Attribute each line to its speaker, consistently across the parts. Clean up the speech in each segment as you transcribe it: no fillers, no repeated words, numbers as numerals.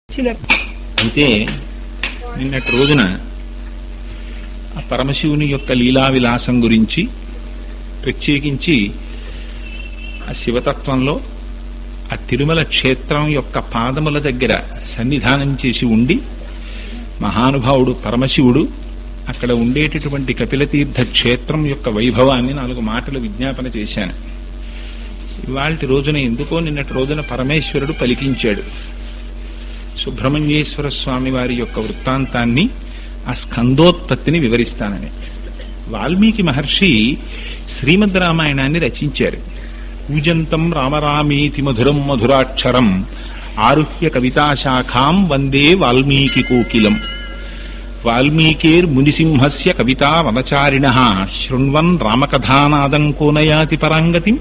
Speaker 1: అయితే నిన్నటి రోజున ఆ పరమశివుని యొక్క లీలా విలాసం గురించి ప్రత్యేకించి ఆ శివతత్వంలో ఆ తిరుమల క్షేత్రం యొక్క పాదముల దగ్గర సన్నిధానం చేసి ఉండి మహానుభావుడు పరమశివుడు అక్కడ ఉండేటటువంటి కపిలతీర్థ క్షేత్రం యొక్క వైభవాన్ని 4 మాటలు విజ్ఞాపన చేశాను. ఇవాల్టి రోజున ఎందుకో నిన్నటి రోజున పరమేశ్వరుడు పలికించాడు. సుబ్రహ్మణ్యేశ్వర స్వామి వారి యొక్క వృత్తాంతాన్ని, ఆ స్కందోత్పత్తిని వివరిస్తానని. వాల్మీకి మహర్షి శ్రీమద్ రామాయణాన్ని రచించారు. పూజంతం రామరామేతి మధురం మధురాక్షరం ఆరుహ్య కవితాశాఖాం వందే వాల్మీకి కోకిలం. వాల్మీకేర్ మునిసింహస్య కవితా వనచారిణః శృణ్వన్ రామకథానాదం కోనయాతి పరాంగతిం.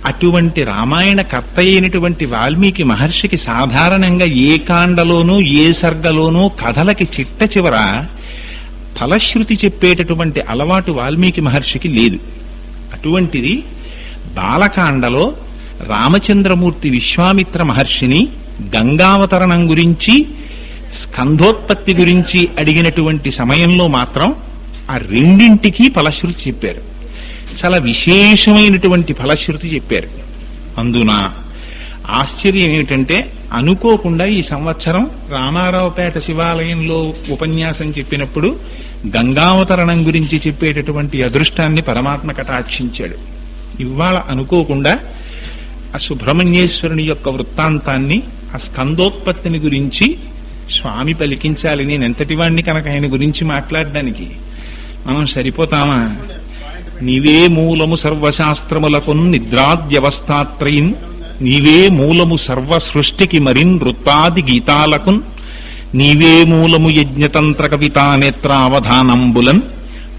Speaker 1: అటువంటి రామాయణ కర్త అయినటువంటి వాల్మీకి మహర్షికి సాధారణంగా ఏ కాండలోనూ ఏ సర్గలోనూ కథలకి చిట్ట చివర ఫలశ్రుతి చెప్పేటటువంటి అలవాటు వాల్మీకి మహర్షికి లేదు. అటువంటిది బాలకాండలో రామచంద్రమూర్తి విశ్వామిత్ర మహర్షిని గంగావతరణం గురించి, స్కంధోత్పత్తి గురించి అడిగినటువంటి సమయంలో మాత్రం ఆ రెండింటికి ఫలశ్రుతి చెప్పారు. చాలా విశేషమైనటువంటి ఫలశ్రుతి చెప్పారు. అందున ఆశ్చర్యం ఏమిటంటే, అనుకోకుండా ఈ సంవత్సరం రామారావుపేట శివాలయంలో ఉపన్యాసం చెప్పినప్పుడు గంగావతరణం గురించి చెప్పేటటువంటి అదృష్టాన్ని పరమాత్మ కటాక్షించాడు. ఇవాళ అనుకోకుండా ఆ సుబ్రహ్మణ్యేశ్వరుని యొక్క వృత్తాంతాన్ని, ఆ స్కందోత్పత్తిని గురించి స్వామి పలికించాలి. నేను ఎంతటి వాణ్ణి కనుక ఆయన గురించి మాట్లాడడానికి మనం సరిపోతామా? నీవే మూలము సర్వశాస్త్రములకు నిద్రాద్యవస్థాత్రయిన్, నీవే మూలము సర్వ సృష్టికి మరిన్ వృత్తాది గీతాలకున్, నీవే మూలము యజ్ఞతంత్ర కవితా నేత్రావధానంబులన్,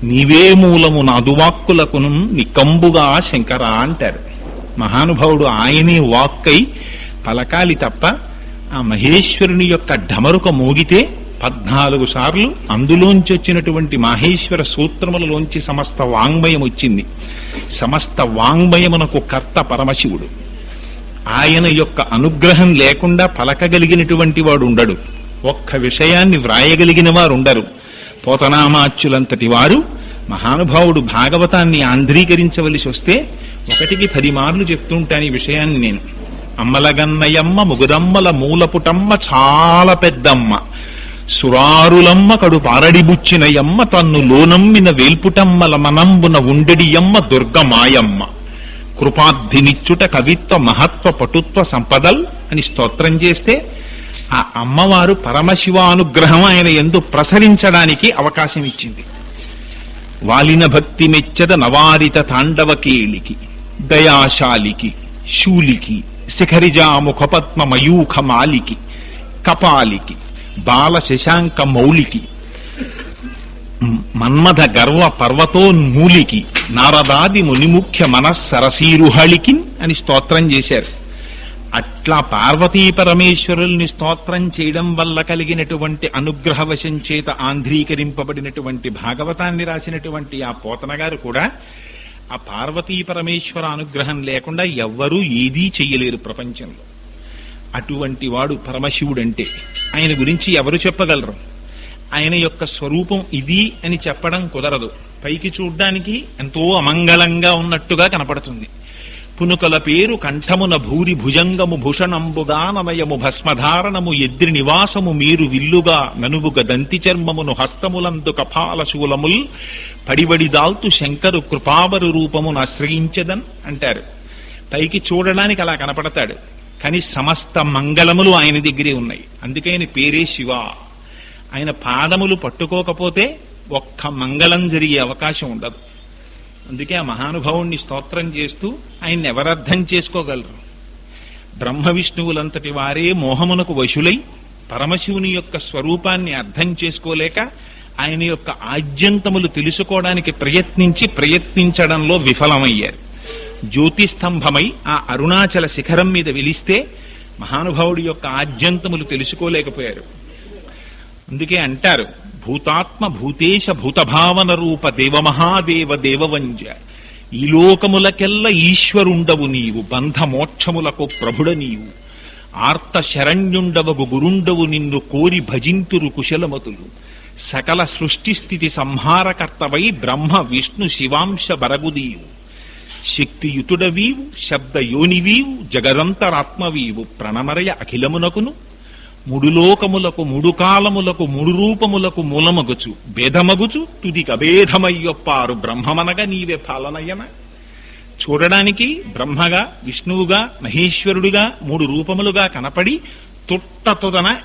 Speaker 1: నీవే మూలము నాదువాక్కులకును నికంబుగా శంకర అంటారు. మహానుభావుడు ఆయనే వాక్కై పలకాలి తప్ప ఆ మహేశ్వరుని యొక్క ఢమరుక మోగితే 14 సార్లు అందులోంచి వచ్చినటువంటి మాహేశ్వర సూత్రములలోంచి సమస్త వాంగ్మయం వచ్చింది. సమస్త వాంగ్మయమునకు కర్త పరమశివుడు. ఆయన యొక్క అనుగ్రహం లేకుండా పలకగలిగినటువంటి వాడు ఉండడు. ఒక్క విషయాన్ని వ్రాయగలిగిన వారు ఉండరు. పోతనామాచ్యులంతటి వారు మహానుభావుడు భాగవతాన్ని ఆంధ్రీకరించవలసి వస్తే 1కి 10 మార్లు చెప్తుంటాను ఈ విషయాన్ని నేను. అమ్మలగన్నయమ్మ ముగుదమ్మల మూలపుటమ్మ చాలా పెద్దమ్మ, సురారులమ్మ కడు పారడిబుచ్చినయమ్మ తన్ను లోనమ్మిన వేల్పుటమ్మల మనంబున ఉండెడియమ్మ దుర్గమాయమ్మ, కృపార్థినిచ్చుట కవిత్వ మహత్వ పటుత్వ సంపదల్ అని స్తోత్రం చేస్తే ఆ అమ్మవారు పరమశివానుగ్రహం ఆయన యందు ప్రసరించడానికి అవకాశం ఇచ్చింది. వాలిన భక్తి మెచ్చద నవారిత తాండవకేళికి, దయాశాలికి, శూలికి, శిఖరిజా ముఖపద్మ మయూఖ మాలికి, కపాలికి, బాల శశాంక మౌలికి, మన్మథ గర్వ పర్వతోన్మూలికి, నారదాది మునిముఖ్య మనస్సరసీరుహళికి అని స్తోత్రం చేశారు. అట్లా పార్వతీ పరమేశ్వరుల్ని స్తోత్రం చేయడం వల్ల కలిగినటువంటి అనుగ్రహవశం చేత ఆంధ్రీకరింపబడినటువంటి భాగవతాన్ని రాసినటువంటి ఆ పోతన గారు కూడా ఆ పార్వతీ పరమేశ్వర అనుగ్రహం లేకుండా ఎవ్వరూ ఏదీ చెయ్యలేరు ప్రపంచంలో. అటువంటి వాడు పరమశివుడంటే. ఆయన గురించి ఎవరు చెప్పగలరు? ఆయన యొక్క స్వరూపం ఇది అని చెప్పడం కుదరదు. పైకి చూడ్డానికి ఎంతో అమంగళంగా ఉన్నట్టుగా కనపడుతుంది. పునుకల పేరు కంఠమున భూరి భుజంగము భూషణంబుగా నమయము భస్మధారణము ఎద్రి నివాసము మీరు విల్లుగా ననువుగ దంతి చర్మమును హస్తములందు కపాల శూలముల్ పడిబడి దాల్తు శంకరు కృపావరు రూపమును ఆశ్రయించదన్ అంటారు. పైకి చూడడానికి అలా కనపడతాడు, కానీ సమస్త మంగళములు ఆయన దగ్గరే ఉన్నాయి. అందుకే ఆయన పేరే శివ. ఆయన పాదములు పట్టుకోకపోతే ఒక్క మంగళం జరిగే అవకాశం ఉండదు. అందుకే ఆ మహానుభావుణ్ణి స్తోత్రం చేస్తూ ఆయన్ని ఎవరర్థం చేసుకోగలరు? బ్రహ్మ విష్ణువులంతటి వారే మోహమునకు వశులై పరమశివుని యొక్క స్వరూపాన్ని అర్థం చేసుకోలేక ఆయన యొక్క ఆద్యంతములు తెలుసుకోవడానికి ప్రయత్నించడంలో విఫలమయ్యారు. జ్యోతిస్తంభమై ఆ అరుణాచల శిఖరం మీద వెలిస్తే మహానుభావుడి యొక్క ఆద్యంతములు తెలుసుకోలేకపోయారు. అందుకే అంటారు, భూతాత్మ భూతేశ భూతభావన రూప దేవమహాదేవ దేవవంజ, ఈ లోకములకెల్ల ఈశ్వరుండవు నీవు, బంధ మోక్షములకు ప్రభుడ నీవు, ఆర్త శరణ్యుండవగు గురుండవు నిన్ను కోరి భజింతురు కుశలమతులు. సకల సృష్టిస్థితి సంహారకర్తవై బ్రహ్మ విష్ణు శివాంశ బరగుదీవు. శక్తియుతుడవీవు శబ్దయోనివీవు జగదంతరాత్మవీవు. ప్రణమరయ అఖిలమునకును మూడు లోకములకు మూడు కాలములకు మూడు రూపములకు మూలమగుచు భేదమగుచు తుదికి అభేదమయ్యొప్పారు బ్రహ్మమనగా నీవే పాలనయ్యన. చూడడానికి బ్రహ్మగా విష్ణువుగా మహేశ్వరుడిగా మూడు రూపములుగా కనపడి తుట్టతుదన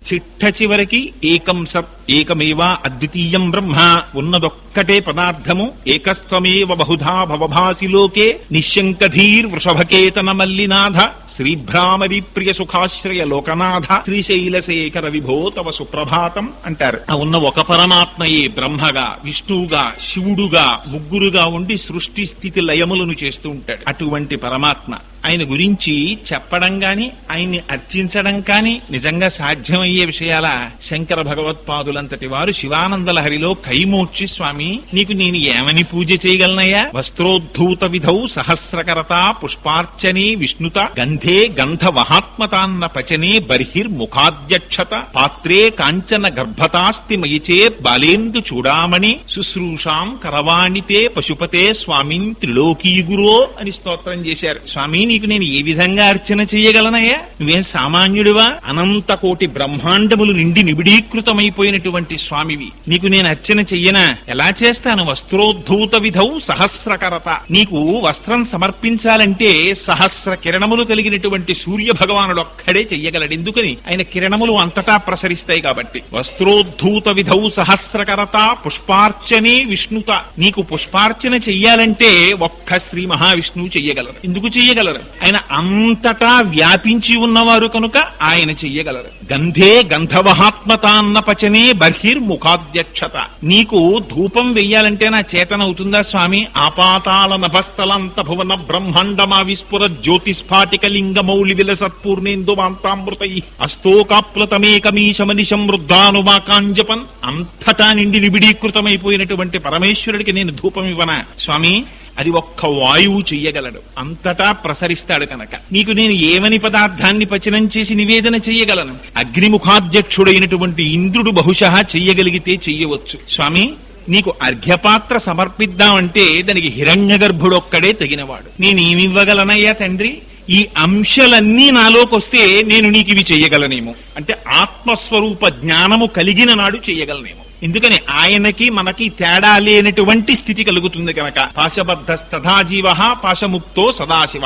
Speaker 1: చిట్ట చివరికి ఏకం సత్ ఏకమేవా అద్వితీయం బ్రహ్మ ఉన్నదొక్కటే పదార్థము. ఏకస్త్వమేవ బహుధా భవభాసి లోకే నిశంకధీర్ వృషభకేతన మల్లినాథ శ్రీభ్రామరి ప్రియ సుఖాశ్రయ లోకనాథ శ్రీశైలశేఖర విభో తవ సుప్రభాతం అంటారు. ఉన్న ఒక పరమాత్మయే బ్రహ్మగా విష్ణువుగా శివుడుగా ముగ్గురుగా ఉండి సృష్టి స్థితి లయములను చేస్తూ ఉంటాడు. అటువంటి పరమాత్మ ఆయన గురించి చెప్పడం కాని ఆయన్ని అర్చించడం కాని నిజంగా సాధ్యమయ్యే విషయాల శంకర భగవత్పాదులంతటి వారు శివానందలహరిలో కైమోడ్చి, స్వామి నీకు నేను ఏమని పూజ చేయగలనయ్యా? వస్త్రోద్ధూత విధౌ సహస్రకరత పుష్పార్చనే విష్ణుత గంధే గంధవహాత్మతాన్న పచనే బర్హిర్ముఖాద్యక్షత పాత్రే కాంచన గర్భతాస్తి మయిచే బాలేందు చూడామణి శుశ్రూషాం కరవాణితే పశుపతే స్వామిన్ త్రిలోకీ గురో అని స్తోత్రం చేశారు. స్వామి నీకు నేను ఏ విధంగా అర్చన చెయ్యగలనయ్యా? నువ్వేం సామాన్యుడివా? అనంత కోటి బ్రహ్మాండములు నిండి నిబిడీకృతమైపోయినటువంటి స్వామివి. నీకు నేను అర్చన చెయ్యనా? ఎలా చేస్తాను? వస్త్రోద్ధూత విధౌ సహస్రకరత. నీకు వస్త్రం సమర్పించాలంటే సహస్ర కిరణములు కలిగినటువంటి సూర్య భగవానుడు ఒక్కడే చెయ్యగలడు. ఎందుకని? ఆయన కిరణములు అంతటా ప్రసరిస్తాయి కాబట్టి. వస్త్రోద్ధూత విధౌ సహస్రకరత పుష్పార్చనే విష్ణుత. నీకు పుష్పార్చన చెయ్యాలంటే ఒక్క శ్రీ మహావిష్ణువు చెయ్యగలరు. ఎందుకు చెయ్యగలరు? ఆయన అంతటా వ్యాపించి ఉన్నవారు కనుక ఆయన చెయ్యగలరు. గంధే గంధవహాత్మతాన్న పచనే బర్హిర్ముఖాద్యక్షత. నీకు ధూపం వెయ్యాలంటే నా చేతనవుతుందా స్వామి? ఆపాతాళ నభస్థలంత భువన బ్రహ్మాండమా విస్ఫుర జ్యోతిస్ఫాటిక లింగ మౌళి విలసత్పూర్ణేందు మాంతామృతై అస్తోకాప్లతమేకమీశమనిశం వృద్ధానుమాకాంజపన్. అంతటా నిండి నిబిడీకృతమైపోయినటువంటి పరమేశ్వరుడికి నేను ధూపం ఇవ్వనా స్వామి? అది ఒక్క వాయువు చెయ్యగలడు. అంతటా ప్రసరిస్తాడు కనుక నీకు నేను ఏమని పదార్థాన్ని పచనం చేసి నివేదన చెయ్యగలను? అగ్నిముఖాధ్యక్షుడైనటువంటి ఇంద్రుడు బహుశಃ చెయ్యగలిగితే చెయ్యవచ్చు. స్వామి నీకు అర్ఘ్యపాత్ర సమర్పిద్దామంటే దానికి హిరణ్యగర్భుడొక్కడే తగినవాడు. నేనేమివ్వగలనయ్యా తండ్రి? ఈ అంశాలన్నీ నాలోకొస్తే నేను నీకు ఇవి చెయ్యగలనేమో. అంటే ఆత్మస్వరూప జ్ఞానము కలిగిన నాడు చెయ్యగలనేమో. ఎందుకని ఆయనకి మనకి తేడా లేనటువంటి స్థితి కలుగుతుంది కనుక. పాశబద్ధస్తథా జీవ పాశముక్తో సదాశివ.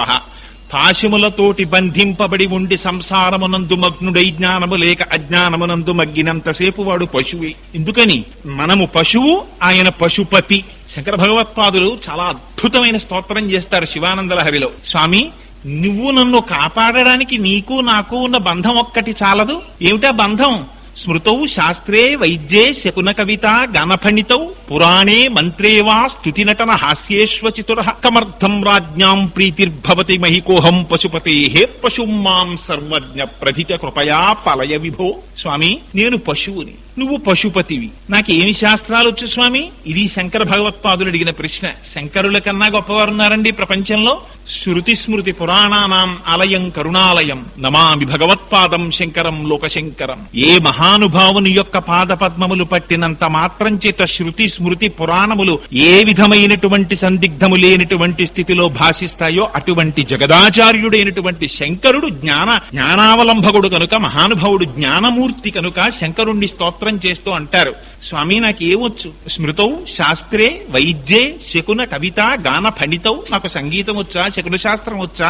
Speaker 1: పాశములతోటి బంధింపబడి ఉండి సంసారమునందు మగ్నుడై జ్ఞానము లేక అజ్ఞానమునందు మగ్గినంతసేపు వాడు పశువే. ఎందుకని? మనము పశువు, ఆయన పశుపతి. శంకర భగవత్పాదులు చాలా అద్భుతమైన స్తోత్రం చేస్తారు శివానందలహరిలో. స్వామి నువ్వు నన్ను కాపాడడానికి నీకు నాకు ఉన్న బంధం ఒక్కటి చాలదు. ఏమిటా బంధం? స్మృతౌ శాస్త్రే వైద్యే శకున కవిత గానఫణితౌ పురాణే మంత్రే వా స్తుతినటన హాస్యేష్వచితుర కమర్థం రాజ్ఞాం ప్రీతిర్భవతి మహికోహం పశుపతే పశుం మాం సర్వజ్ఞ ప్రధిత కృపయా పలయ విభో. స్వామి నేను పశువుని, నువ్వు పశుపతివి. నాకేమి శాస్త్రాలు వచ్చు స్వామి? ఇది శంకర భగవత్పాదులు అడిగిన ప్రశ్న. శంకరుల కన్నా గొప్పవారున్నారండి ప్రపంచంలో. శృతి స్మృతి పురాణానాం ఆలయం కరుణాలయం నమామి భగవత్పాదం శంకరం లోకశంకరం. ఏ మహానుభావుని యొక్క పాద పద్మములు పట్టినంత మాత్రం చేత శృతి స్మృతి పురాణములు ఏ విధమైనటువంటి సందిగ్ధము లేనటువంటి స్థితిలో భాషిస్తాయో అటువంటి జగదాచార్యుడైనటువంటి శంకరుడు జ్ఞానావలంబకుడు కనుక, మహానుభావుడు జ్ఞానమూర్తి కనుక శంకరుణ్ణి స్తోత్రం చేస్తూ అంటారు. స్వామి నాకేమొచ్చు? స్మృతౌ శాస్త్రే వైద్యే శకున కవిత గాన ఫణితౌ. నాకు సంగీతం వచ్చా, శకున శాస్త్రం వచ్చా?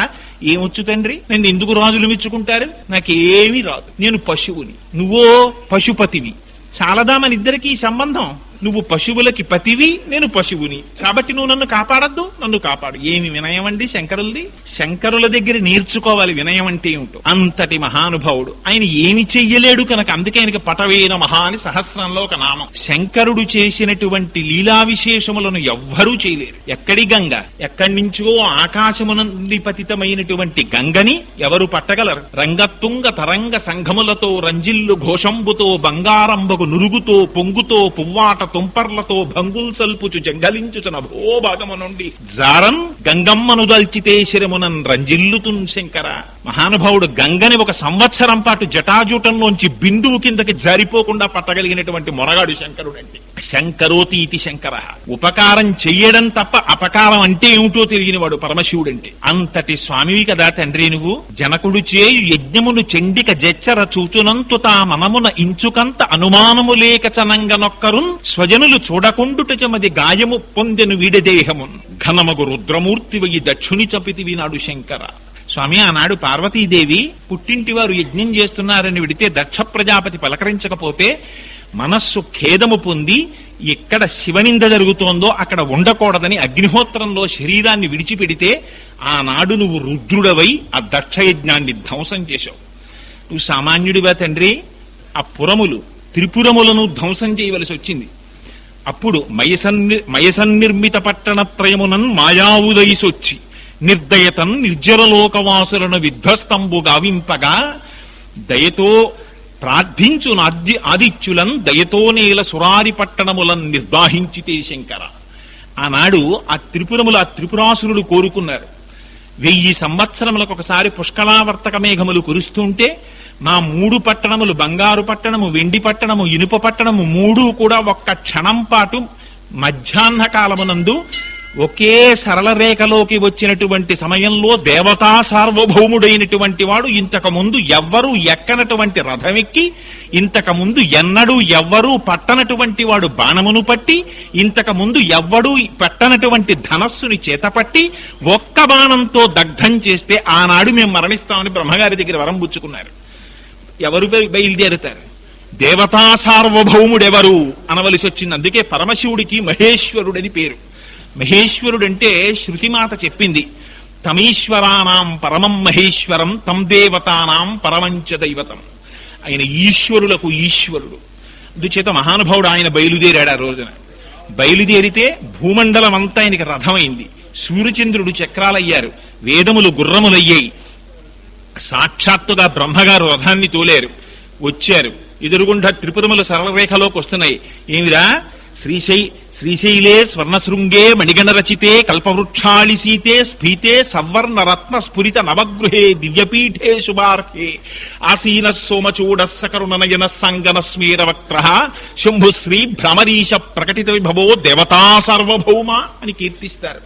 Speaker 1: ఏమొచ్చు తండ్రి? నేను ఎందుకు రాజులు మెచ్చుకుంటారు? నాకేమీ రాదు. నేను పశువుని, నువ్వో పశుపతివి. చాలదా మన ఇద్దరికి సంబంధం? నువ్వు పశువులకి పతివి, నేను పశువుని. కాబట్టి నువ్వు నన్ను కాపాడద్దు, నన్ను కాపాడు. ఏమి వినయం అండి శంకరులది! శంకరుల దగ్గర నేర్చుకోవాలి వినయం అంటే ఏమిటో. అంతటి మహానుభావుడు. ఆయన ఏమి చెయ్యలేడు కనుక అందుకే ఆయనకి పటవేన మహా అని సహస్రంలో ఒక నామం. శంకరుడు చేసినటువంటి లీలా విశేషములను ఎవ్వరూ చేయలేరు. ఎక్కడి గంగ? ఎక్కడి నుంచో ఆకాశము నుండి పతితమైనటువంటి గంగని ఎవరు పట్టగలరు? రంగతుంగ తరంగ సంఘములతో రంజిల్లు ఘోషంబుతో బంగారంబకు నురుగుతో పొంగుతో పువ్వాట తుంపర్లతో భంగుల్ సల్పుచు జంగలించుచు నభోభాగము నుండి జారం గంగమ్మను దల్చితే శిరమునన్ రంజిల్లుతున్ శంకర. మహానుభావుడు గంగని ఒక సంవత్సరం పాటు జటాజూటంలోంచి బిందువు కిందకి జారిపోకుండా పట్టగలిగినటువంటి మొనగాడు శంకరుడంటే. శంకరోతి ఇతి శంకర. ఉపకారం చెయ్యడం తప్ప అపకారం అంటే ఏమిటో తెలియనివాడు పరమశివుడంటే. అంతటి స్వామివి కదా తండ్రి నువ్వు. జనకుడు చేయు యజ్ఞమును చెండిక జెచ్చర చూచునంతు తా మనమున ఇంచుకంత అనుమానము లేక చనంగనొక్కరున్ స్వజనులు చూడకుండుటమది గాయము పొందెను వీడదేహమున్ ఘనమగు రుద్రమూర్తివయి దక్షుని చపితివి నాడు శంకర. స్వామి, ఆనాడు పార్వతీదేవి పుట్టింటి వారు యజ్ఞం చేస్తున్నారని విడితే దక్ష ప్రజాపతి పలకరించకపోతే మనస్సు ఖేదము పొంది ఎక్కడ శివనింద జరుగుతోందో అక్కడ ఉండకూడదని అగ్నిహోత్రంలో శరీరాన్ని విడిచిపెడితే ఆనాడు నువ్వు రుద్రుడవై ఆ దక్షయజ్ఞాన్ని ధ్వంసం చేశావు. నువ్వు సామాన్యుడివా తండ్రి? ఆ పురములు త్రిపురములను ధ్వంసం చేయవలసి వచ్చింది. అప్పుడు మయసన్నిర్మిత పట్టణత్రయమునన్ మాయావుదైసొచ్చి నిర్దయతన్ నిర్జరలోకవాసులను విధ్వస్తంబు గావింపగా దయతో ప్రార్థించు ఆదిత్యులన్ దయతో నేల సురారి పట్టణములను నిర్దాహించితే శంకర. ఆనాడు ఆ త్రిపురాసురులు కోరుకున్నారు. 1000 సంవత్సరములకు ఒకసారి పుష్కళావర్తక మేఘములు కురుస్తుంటే మా 3 పట్టణములు, బంగారు పట్టణము, వెండి పట్టణము, ఇనుప పట్టణము 3 కూడా ఒక్క క్షణం పాటు మధ్యాహ్న కాలమునందు ఒకే సరళ రేఖలోకి వచ్చినటువంటి సమయంలో దేవతా సార్వభౌముడైనటువంటి వాడు ఇంతకు ముందు ఎవ్వరూ ఎక్కనటువంటి రథమెక్కి, ఇంతకు ముందు ఎన్నడూ ఎవ్వరూ పట్టనటువంటి వాడు బాణమును పట్టి, ఇంతకు ముందు ఎవ్వడూ పట్టనటువంటి ధనస్సుని చేతపట్టి ఒక్క బాణంతో దగ్ధం చేస్తే ఆనాడు మేము మరణిస్తామని బ్రహ్మగారి దగ్గర వరం పుచ్చుకున్నారు. ఎవరు బయలుదేరుతారు? దేవతా సార్వభౌముడెవరు అనవలసి వచ్చింది. అందుకే పరమశివుడికి మహేశ్వరుడని పేరు. మహేశ్వరుడంటే శృతిమాత చెప్పింది, తమీశ్వరానాం పరమం మహేశ్వరం తం దేవతానాం పరమంచ దైవతం. ఆయన ఈశ్వరులకు ఈశ్వరుడు. అందుచేత మహానుభావుడు ఆయన బయలుదేరాడు. ఆ రోజున బయలుదేరితే భూమండలం అంతా ఆయనకి రథమైంది. సూర్యచంద్రుడు చక్రాలయ్యారు, వేదములు గుర్రములయ్యాయి. సాక్షాత్తుగా బ్రహ్మగారు రథాన్ని తోలేరు. వచ్చారు, ఎదురుగుండా త్రిపురములు సరళరేఖలోకి వస్తున్నాయి. ఏమిరా? శ్రీశైలే స్వర్ణశృంగే మణిగణ రచితే కల్పవృక్షాళి సీతే స్ఫీతే సవర్ణ రత్న స్ఫురిత నవగృహే దివ్యపీఠే శుభార్హే ఆసీన సోమచూడ సకరుణనయన సంగన స్మీరవక్త్ర శంభుశ్రీ భ్రమరీశ ప్రకటిత విభవో దేవతా సార్వభౌమ అని కీర్తిస్తారు.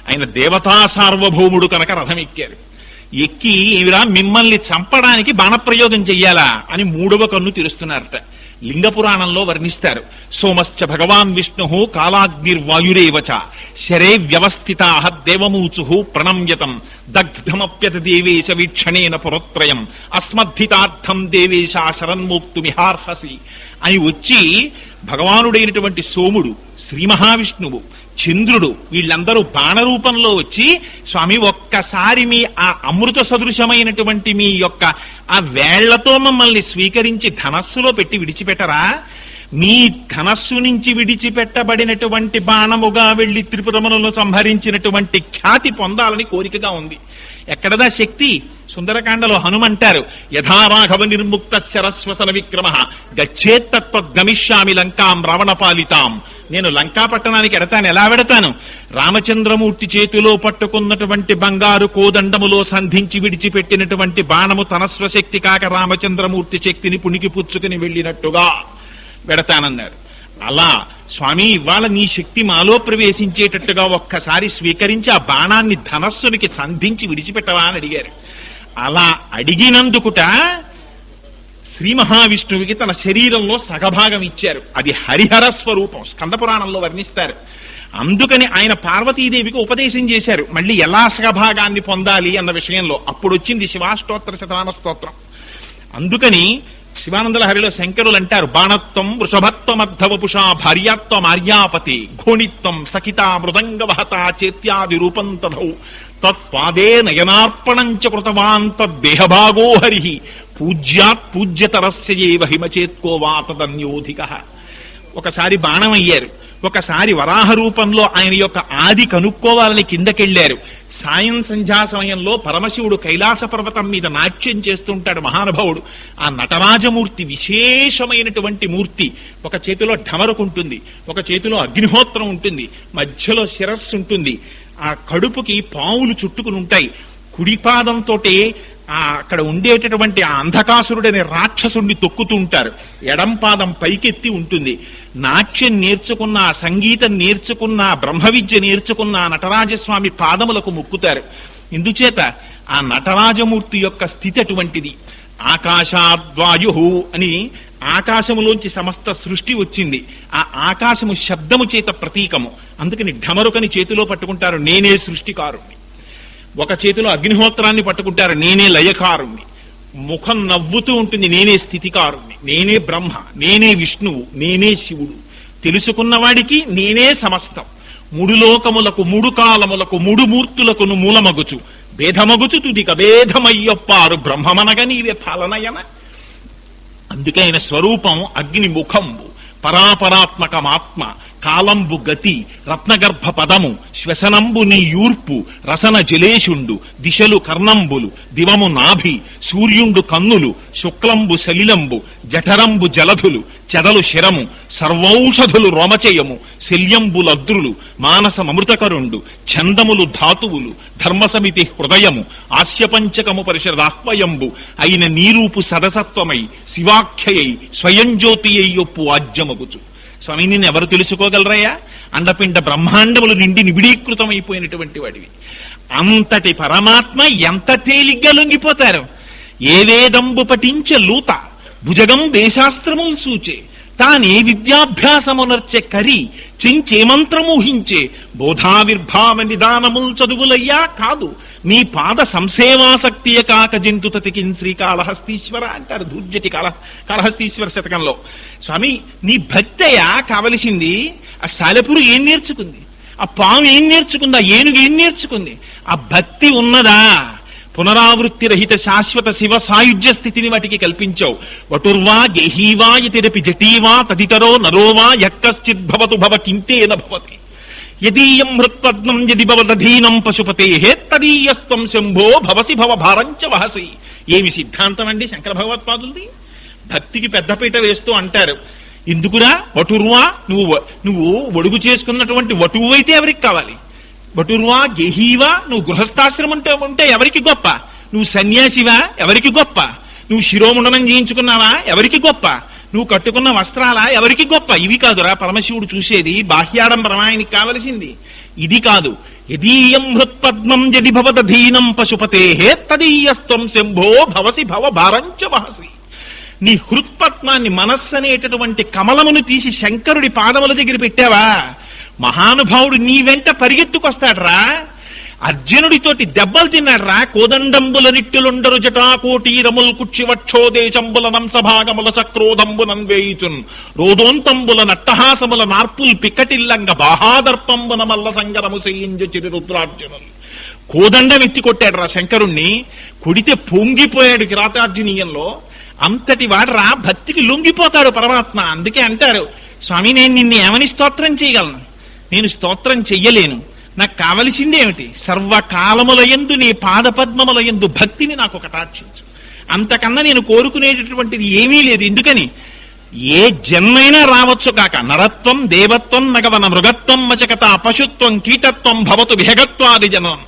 Speaker 1: ఆయన దేవతా సార్వభౌముడు కనుక రథం ఎక్కారు. ఎక్కి ఏమిరా మిమ్మల్ని చంపడానికి బాణప్రయోగం చెయ్యాలా అని 3వ కన్ను తెరుస్తున్నారట. లింగ పురాణంలో వర్ణిస్తారు. సోమశ్చ భగవాన్ విష్ణు కాలాగ్నిర్వాయురేవచ శరే వ్యవస్థితా దేవమూచు ప్రణమ్యతం దగ్ధమప్యత దేవేశ వీక్షణేన పురత్రయం అస్మద్ధితార్థం దేవేశ శరన్మోక్తుమిహార్హసి అని వచ్చి భగవానుడైనటువంటి సోముడు, శ్రీ మహావిష్ణువు, చంద్రుడు వీళ్ళందరూ బాణరూపంలో వచ్చి స్వామి ఒక్కసారి మీ ఆ అమృత సదృశమైనటువంటి మీ యొక్క ఆ వేళ్లతో మమ్మల్ని స్వీకరించి ధనస్సులో పెట్టి విడిచిపెట్టరా? మీ ధనస్సు నుంచి విడిచిపెట్టబడినటువంటి బాణముగా వెళ్లి త్రిపురములను సంహరించినటువంటి ఖ్యాతి పొందాలని కోరికగా ఉంది. ఎక్కడదా శక్తి? సుందరకాండలో హనుమంటారు, యథారాఘవ నిర్ముక్త శరస్వసన విక్రమ గచ్చేత్తత్వద్గమిష్యామి లంకాం రావణపాలితాం. నేను లంకా పట్టణానికి ఎడతాను. ఎలా వెడతాను? రామచంద్రమూర్తి చేతిలో పట్టుకున్నటువంటి బంగారు కోదండములో సంధించి విడిచిపెట్టినటువంటి బాణము తన స్వశక్తి కాక రామచంద్రమూర్తి శక్తిని పుణికి పుచ్చుకుని వెళ్ళినట్టుగా వెడతానన్నారు. అలా స్వామి ఇవాళ నీ శక్తి మాలో ప్రవేశించేటట్టుగా ఒక్కసారి స్వీకరించి ఆ బాణాన్ని ధనస్సునికి సంధించి విడిచిపెట్టవా అని అడిగారు. అలా అడిగినందుకుట శ్రీ మహావిష్ణువుకి తన శరీరంలో సగభాగం ఇచ్చారు. అది హరిహర స్వరూపం, స్కంద పురాణంలో వర్ణిస్తారు. అందుకని ఆయన పార్వతీదేవికి ఉపదేశం చేశారు మళ్ళీ ఎలా సగభాగాన్ని పొందాలి అన్న విషయంలో. అప్పుడు వచ్చింది శివాష్టోత్తర శతనామ స్తోత్రం. అందుకని శివానందలహరిలో శంకరులు అంటారు, బాణత్వం వృషభత్వమర్ధవపుషా భార్యాత్వం ఆర్యాపతి ఘోణిత్వం సఖితా మృదంగవహత చేత్యాది రూపం తథౌ తత్పాదే నయనార్పణంచ కృతవాన్ తద్దేహభాగో హరి పూజ్యాత్ పూజ్యతరస్య హిమచేత్కో వా తదన్యోధిక. ఒకసారి బాణం అయ్యారు. ఒకసారి వరాహ రూపంలో ఆయన యొక్క ఆది కనుక్కోవాలని కిందకెళ్లారు. సాయం సంధ్యా సమయంలో పరమశివుడు కైలాస పర్వతం మీద నాట్యం చేస్తుంటాడు మహానుభావుడు. ఆ నటరాజమూర్తి విశేషమైనటువంటి మూర్తి. ఒక చేతిలో ఢమరుకుంటుంది, ఒక చేతిలో అగ్నిహోత్రం ఉంటుంది, మధ్యలో శిరస్సు ఉంటుంది, ఆ కడుపుకి పావులు చుట్టుకుని ఉంటాయి. కుడిపాదంతో అక్కడ ఉండేటటువంటి ఆ అంధకాసురుడనే రాక్షసుడిని తొక్కుతూ ఉంటారు. ఎడంపాదం పైకెత్తి ఉంటుంది. నాట్యం నేర్చుకున్న, సంగీతం నేర్చుకున్న, బ్రహ్మ విద్య నేర్చుకున్న నటరాజస్వామి పాదములకు మొక్కుతారు. ఇందుచేత ఆ నటరాజమూర్తి యొక్క స్థితి అటువంటిది. ఆకాశాద్వాయు అని ఆకాశములోంచి సమస్త సృష్టి వచ్చింది. ఆ ఆకాశము శబ్దము చేత ప్రతీకము. అందుకని ఢమరుకని చేతిలో పట్టుకుంటారు, నేనే సృష్టికారుణ్ణి. ఒక చేతిలో అగ్నిహోత్రాన్ని పట్టుకుంటారు, నేనే లయకారుణ్ణి. ముఖం నవ్వుతూ ఉంటుంది, నేనే స్థితికారుణ్ణి, నేనే బ్రహ్మ, నేనే విష్ణువు, నేనే శివుడు. తెలుసుకున్నవాడికి నేనే సమస్తం. మూడు లోకములకు, మూడు కాలములకు, మూడు మూర్తులకును మూలమగుచు భేదమగుచు తుదిక భేదమయ్యొప్పారు బ్రహ్మమనగ నీవే పాలనయన. అందుకే ఆయన స్వరూపం అగ్ని ముఖంబు, పరాపరాత్మకమాత్మ, కాలంబు గతి, రత్నగర్భ పదము, శ్వసనంబు నీ యూర్పు, రసన జలేషుండు, దిశలు కర్ణంబులు, దివము నాభి, సూర్యుండు కన్నులు, శుక్లంబు సలిలంబు, జఠరంబు జలధులు, చెదలు శిరము, సర్వౌషధులు రోమచయము, శల్యంబులద్రులు, మానసమృతకరుండు, ఛందములు ధాతువులు, ధర్మసమితి హృదయము, ఆస్యపంచకము పరిషదాహ్వయంబు, అయిన నీరూపు సదసత్వమై శివాఖ్యయై స్వయం జ్యోతి అయ్యొప్పు ఆజ్యమగుచు. స్వామి నిన్ను ఎవరు తెలుసుకోగలరయ్యా? అండపిండ బ్రహ్మాండములు నిండి నిబిడీకృతమైపోయినటువంటి వాడివి. అంతటి పరమాత్మ ఎంత తేలిగ్గా లొంగిపోతారు. ఏ వేదంబు పఠించే లూత, భుజగం దేశాస్త్రములు సూచే, తానే విద్యాభ్యాసమునర్చె కరి, చించే మంత్రమూహించే, బోధావిర్భావ నిదానముల్ చదువులయ్యా కాదు, నీ పాద సంసేవాసక్తియ కాక జంతుతతికిన్ శ్రీకాళహస్తీశ్వర అంటారు ధూర్జటి కాళహస్తీశ్వర శతకంలో. స్వామి నీ భక్తయా కావలసింది. ఆ సాలెపురు ఏం నేర్చుకుంది? ఆ పాము ఏం నేర్చుకుంది? ఆ ఏనుగు ఏం నేర్చుకుంది? ఆ భక్తి ఉన్నదా? పునరావృత్తి రహిత శాశ్వత శివ సాయుధ్య స్థితిని వాటికి కల్పించావు. వటుర్వా గేహీవా యతిరపి జటీవా తదితరో నరోవా యక్కశ్చిద్భవతు భవ కింతేన భవతి. యదీయం హృత్పద్మం యది భవదధీనం పశుపతేహే తదీయస్త్వం శంభో భవసి భవ భారంచ వహసి. ఏమి సిద్ధాంతం అండి శంకర భగవత్పాదులది! భక్తికి పెద్దపీట వేస్తూ అంటారు, ఎందుకురా వటుర్వా, నువ్వు ఒడుగు చేసుకున్నటువంటి వటువు అయితే ఎవరికి కావాలి? వటుర్వా గేహీవా, నువ్వు గృహస్థాశ్రమం ఉంటే ఎవరికి గొప్ప? నువ్వు సన్యాసివా? ఎవరికి గొప్ప? నువ్వు శిరోముండనం చేయించుకున్నావా? ఎవరికి గొప్ప? నువ్వు కట్టుకున్న వస్త్రాలా? ఎవరికి గొప్ప? ఇవి కాదురా పరమశివుడు చూసేది. బాహ్యాడంబరం ఆయనకి కావలసింది ఇది కాదు. యదీయం హృత్పద్మం యది భవదధీనం పశుపతేహే తదీయస్త్వం శంభో భవసి భవ భారంచ వహసి. నీ హృత్పద్మాన్ని, మనస్సు అనేటటువంటి కమలమును తీసి శంకరుడి పాదముల దగ్గర పెట్టావా? మహానుభావుడు నీ వెంట పరిగెత్తుకొస్తాడ్రా. అర్జునుడితోటి దెబ్బలు తిన్నాడ్రా. కోదండంబుల నిట్టులుండరు జటాకోటీరముల్ కుక్షివక్షోదేశంబుల నంసభాగముల సక్రోధంబునం వేయుచున్ రోదోంతంబుల నట్టహాసముల నార్పుల్ పిక్కటిల్లంగ బాహాదర్పంబున మల్ల సంగరము చేయించు చిరు రుద్రార్జునులు. కోదండం ఎత్తి కొట్టాడ్రా శంకరుణ్ణి. కొడితే పొంగిపోయాడు కిరాతార్జునీయంలో. అంతటి వాడ్రా భక్తికి లొంగిపోతాడు పరమాత్మ. అందుకే అంటారు, స్వామి నేను నిన్ను ఏమని స్తోత్రం చేయగలను? నేను స్తోత్రం చెయ్యలేను. నాకు కావలసిందేమిటి? సర్వకాలములయందు నీ పాదపద్మములయందు భక్తిని నాకు కటాక్షించు. అంతకన్నా నేను కోరుకునేటటువంటిది ఏమీ లేదు. ఎందుకని? ఏ జన్మైనా రావచ్చు కాక. నరత్వం, దేవత్వం, నగవన మృగత్వం, మచకత, పశుత్వం, కీటత్వం భవతు విహగత్వాది జనం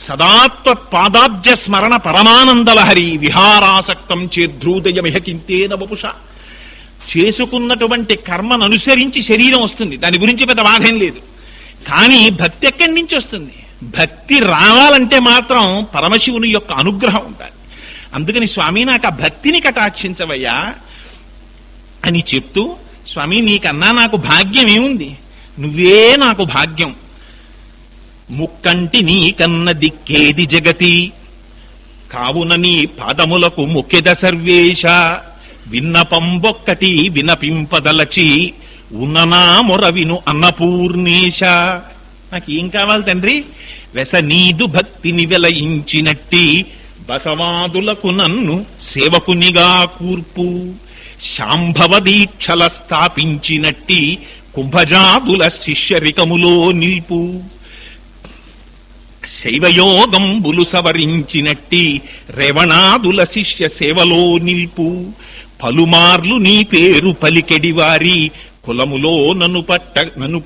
Speaker 1: సదాత్వ పాదాబ్జ స్మరణ పరమానందలహరి విహారాసక్తం చేద్రూదయమిహ కింతేన వపుష. చేసుకున్నటువంటి కర్మను అనుసరించి శరీరం వస్తుంది, దాని గురించి పెద్ద బాధేం లేదు. కానీ భక్తి ఎక్కడి నుంచి వస్తుంది? భక్తి రావాలంటే మాత్రం పరమశివుని యొక్క అనుగ్రహం ఉండాలి. అందుకని స్వామి నాకు ఆ భక్తిని కటాక్షించవయ్యా అని చెప్తూ, స్వామి నీకన్నా నాకు భాగ్యం ఏముంది? నువ్వే నాకు భాగ్యం. ముక్కంటి నీ కన్న దిక్కేది జగతి, కావున నీ పాదములకు ముఖ్యద సర్వేశ. విన్నపంబొక్కటి వినపింపదలచి ఉన్ననా మొరవిను అన్నపూర్ణేశ. నాకేం కావాలి తండ్రి? వెస నీదు భక్తిని వెలయించినట్టి బసవాదులకు నన్ను సేవకునిగా కూర్పు. శాంభవ దీక్షల స్థాపించినట్టి కుంభజాదుల శిష్యరికములో నిల్పు శైవయోగంబులు సవరించినట్టి రేవణాదుల శిష్య సేవలో నిల్పు పలుమార్లు నీ పేరు పలికెడివారి కులములో నన్ను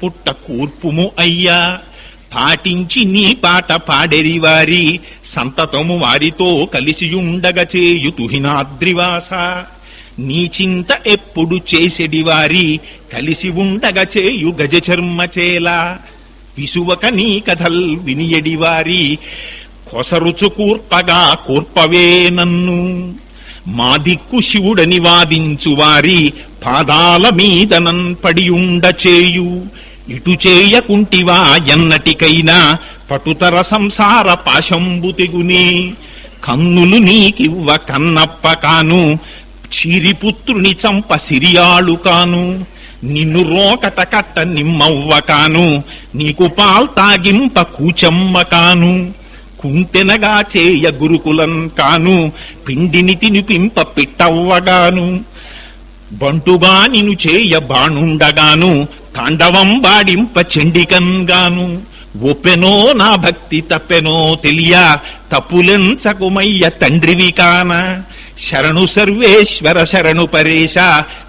Speaker 1: పుట్ట కూర్పుము అయ్యా పాటించి నీ పాట పాడెరివారి సంతతము వారితో కలిసియుండగ చేయుతుహినాద్రివాస నీ చింత ఎప్పుడు చేసెడివారి కలిసి ఉండగ చేయు గజచర్మచేల విసువక నీ కథల్ వినియడివారి కొసరుచు కూర్పగా కూర్పవే నన్ను మా దిక్కు శివుడని వాదించువారి పాదాల మీదనన్ పడియుండ చేయు ఇటు చేయకుంటివా ఎన్నటికైనా పటుతర సంసార పాశంబు తెగునే కన్నులు నీకివ్వ కన్నప్ప కాను చీరిపుత్రుని చంప సిరియాళు కాను నిన్ను రోకట కట్ట నిమ్మవ్వ కాను నీకు పాల్తాగింప కూచమ్మ కాను కుంటెనగా చేయ గురుకులం కాను పిండిని తినిపింప పిట్టవ్వగాను బంటుగా నిను చేయ బాణుండగాను తాండవం బాడింప చెండికంగాను ఒప్పెనో నా భక్తి తప్పెనో తెలియ తప్పులెంచకుమయ్య తండ్రివి కాన శరణు సర్వేశ్వర శరణు పరేశ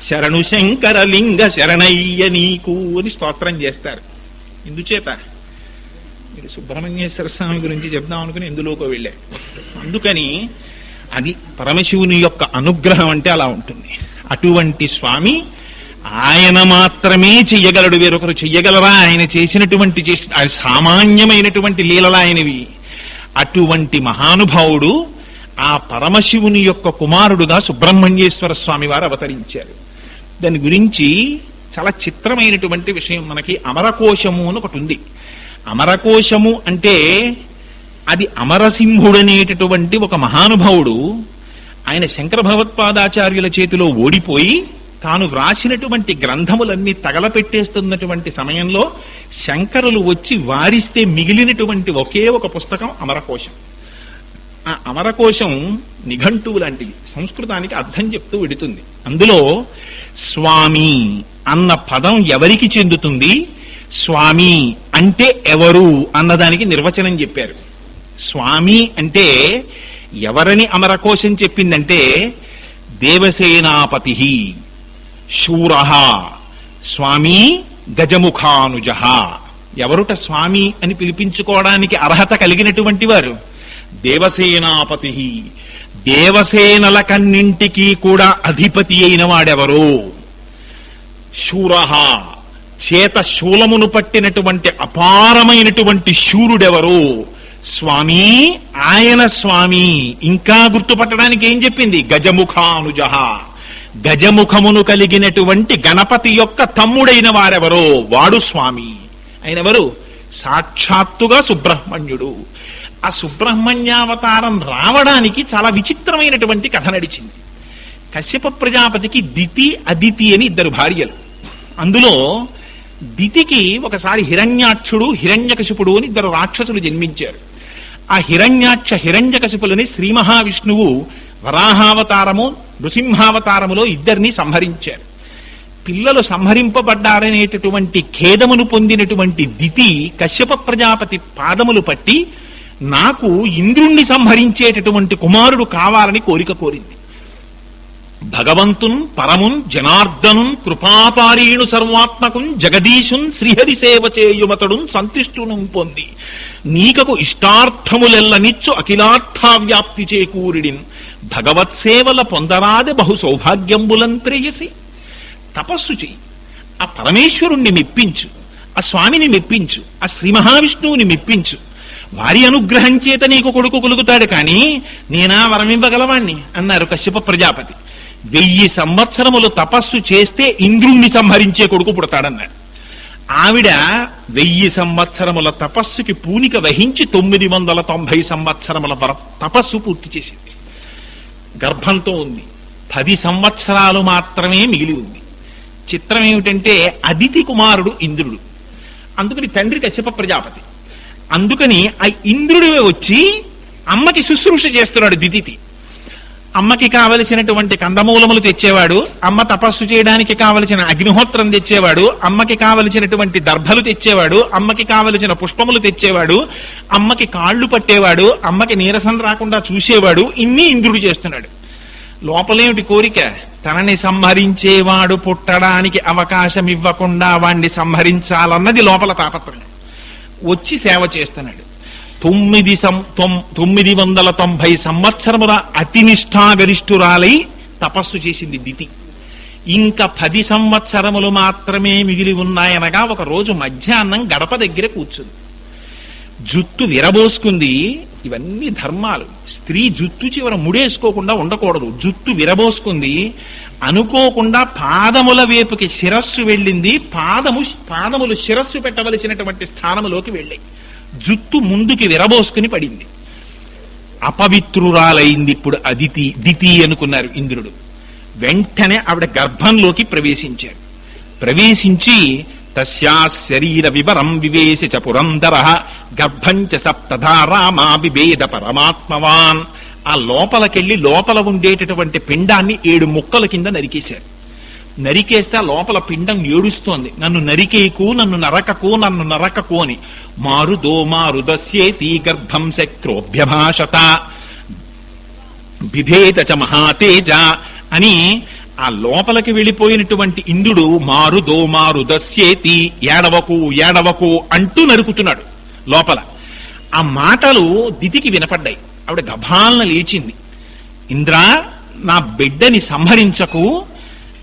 Speaker 1: శరణు శంకరలింగ శరణయ్య నీకు అని స్తోత్రం చేస్తారు. ఇందుచేత మీరు సుబ్రహ్మణ్యేశ్వర స్వామి గురించి చెప్దాం అనుకుని ఎందులోకో వెళ్ళా. అందుకని అది పరమశివుని యొక్క అనుగ్రహం అంటే అలా ఉంటుంది. అటువంటి స్వామి ఆయన మాత్రమే చెయ్యగలడు, వేరొకరు చెయ్యగలరా? ఆయన చేసినటువంటి సామాన్యమైనటువంటి లీలలు ఆయనవి. అటువంటి మహానుభావుడు ఆ పరమశివుని యొక్క కుమారుడుగా సుబ్రహ్మణ్యేశ్వర స్వామి వారు అవతరించారు. దాని గురించి చాలా చిత్రమైనటువంటి విషయం మనకి అమరకోశము అని ఒకటి ఉంది. అమరకోశము అంటే అది అమరసింహుడనేటటువంటి ఒక మహానుభావుడు ఆయన శంకర భగవత్పాదాచార్యుల చేతిలో ఓడిపోయి తాను వ్రాసినటువంటి గ్రంథములన్నీ తగలపెట్టేస్తున్నటువంటి సమయంలో శంకరులు వచ్చి వారిస్తే మిగిలినటువంటి ఒకే ఒక పుస్తకం అమరకోశం. ఆ అమరకోశం నిఘంటువు లాంటిది, సంస్కృతానికి అర్థం చెప్తూ విడుతుంది. అందులో స్వామి అన్న పదం ఎవరికి చెందుతుంది, స్వామి అంటే ఎవరు అన్నదానికి నిర్వచనం చెప్పారు. స్వామి అంటే ఎవరని అమరకోశం చెప్పిందంటే దేవసేనాపతి శూర స్వామి గజముఖానుజ. ఎవరుట స్వామి అని పిలిపించుకోవడానికి అర్హత కలిగినటువంటి వారు? దేవసేనాపతి, దేవసేనల కన్నింటికి కూడా అధిపతి అయిన వాడెవరు? శూర, చేత శూలమును పట్టినటువంటి అపారమైనటువంటి శూరుడెవరు? స్వామి, ఆయన స్వామి. ఇంకా గుర్తుపట్టడానికి ఏం చెప్పింది? గజముఖానుజ, గజముఖమును కలిగినటువంటి గణపతి యొక్క తమ్ముడైన వారెవరో వాడు స్వామి. ఆయన ఎవరు? సాక్షాత్తుగా సుబ్రహ్మణ్యుడు. ఆ సుబ్రహ్మణ్యావతారం రావడానికి చాలా విచిత్రమైనటువంటి కథ నడిచింది. కశ్యప ప్రజాపతికి దితి అదితి అని ఇద్దరు భార్యలు. అందులో దితికి ఒకసారి హిరణ్యాక్షుడు హిరణ్యకశిపుడు అని ఇద్దరు రాక్షసులు జన్మించారు. ఆ హిరణ్యాక్ష హిరణ్యకశిపులని శ్రీ మహావిష్ణువు వరాహావతారము నృసింహావతారములో ఇద్దరిని సంహరించారు. పిల్లలు సంహరింపబడ్డారనేటటువంటి ఖేదమును పొందినటువంటి దితి కశ్యప ప్రజాపతి పాదములు పట్టి నాకు ఇంద్రుణ్ణి సంహరించేటటువంటి కుమారుడు కావాలని కోరిక కోరింది. భగవంతున్ పరమున్ జనార్దనున్ కృపాపారీణు సర్వాత్మకున్ జగదీశున్ శ్రీహరి సేవ చేయుమతడున్ సంతిష్టును పొంది నీకకు ఇష్టార్థములెల్లనిచ్చు అఖిలార్థవ్యాప్తి చేకూరిడిన్ భగవత్సేవల పొందరాదే బహు సౌభాగ్యంబులన్ ప్రేయసి. తపస్సు చెయ్యి, ఆ పరమేశ్వరుణ్ణి మెప్పించు, ఆ స్వామిని మెప్పించు, ఆ శ్రీ మహావిష్ణువుని మెప్పించు. వారి అనుగ్రహం చేత నీకు కొడుకు కొలుగుతాడు, కానీ నేనా వరమివ్వగలవాణ్ణి అన్నారు కశ్యప ప్రజాపతి. 1000 సంవత్సరములు తపస్సు చేస్తే ఇంద్రుణ్ణి సంహరించే కొడుకు పుడతాడన్నాడు. ఆవిడ 1000 సంవత్సరముల తపస్సుకి పూనిక వహించి 990 సంవత్సరముల తపస్సు పూర్తి చేసింది. గర్భంతో ఉంది. 10 సంవత్సరాలు మాత్రమే మిగిలి ఉంది. చిత్రం ఏమిటంటే అదితి కుమారుడు ఇంద్రుడు, అందుకని తండ్రి కశ్యప ప్రజాపతి. అందుకని ఆ ఇంద్రుడే వచ్చి అమ్మకి శుశ్రూష చేస్తున్నాడు దితికి. అమ్మకి కావలసినటువంటి కందమూలములు తెచ్చేవాడు, అమ్మ తపస్సు చేయడానికి కావలసిన అగ్నిహోత్రం తెచ్చేవాడు, అమ్మకి కావలసినటువంటి దర్భలు తెచ్చేవాడు, అమ్మకి కావలసిన పుష్పములు తెచ్చేవాడు, అమ్మకి కాళ్ళు పట్టేవాడు, అమ్మకి నీరసం రాకుండా చూసేవాడు. ఇన్ని ఇంద్రుడు చేస్తున్నాడు. లోపలేమిటి కోరిక? తనని సంహరించేవాడు పుట్టడానికి అవకాశం ఇవ్వకుండా వాణ్ణి సంహరించాలన్నది లోపల తాపత్రయం. వచ్చి సేవ చేస్తున్నాడు. 990 సంవత్సరముల అతినిష్టాగరిష్ఠురాలై తపస్సు చేసింది దితి. ఇంకా 10 సంవత్సరములు మాత్రమే మిగిలి ఉన్నాయనగా ఒక రోజు మధ్యాహ్నం గడప దగ్గర కూర్చుంది. జుట్టు విరబోసుకుంది. ఇవన్నీ ధర్మాలు. స్త్రీ జుట్టు చివర ముడేసుకోకుండా ఉండకూడదు. జుట్టు విరబోసుకుంది. అనుకోకుండా పాదముల వైపుకి శిరస్సు వెళ్ళింది. పాదములు శిరస్సు పెట్టవలసినటువంటి స్థానములోకి వెళ్ళాయి. జుట్టు ముందుకి విరబోసుకుని పడింది. అపవిత్రురాలైంది. ఇప్పుడు దితి అనుకున్నారు ఇంద్రుడు. వెంటనే ఆవిడ గర్భంలోకి ప్రవేశించారు. ప్రవేశించి తస్యా శరీర వివరం వివేశ చ పురంధర గర్భం చ సప్తధా రామా బిభేద పరమాత్మవాన్. ఆ లోపలికెళ్ళి లోపల ఉండేటటువంటి పిండాన్ని 7 ముక్కల కింద నరికేశారు. నరికేస్తే ఆ లోపల పిండం ఏడుస్తోంది, నన్ను నరికేకు, నన్ను నరకకు, నన్ను నరకకు అని. మారుదో మారుదస్యేతి గర్భం శక్రోభ్యభాషత బిభేద చ మహాతేజ అని ఆ లోపలికి వెళ్ళిపోయినటువంటి ఇంద్రుడు మారుదో మారుదస్యేతి, ఏడవకు ఏడవకు అంటూ నరుకుతున్నాడు లోపల. ఆ మాటలు దితికి వినపడ్డాయి. ఆవిడ గభాలన లేచింది. ఇంద్రా, నా బిడ్డని సంహరించకు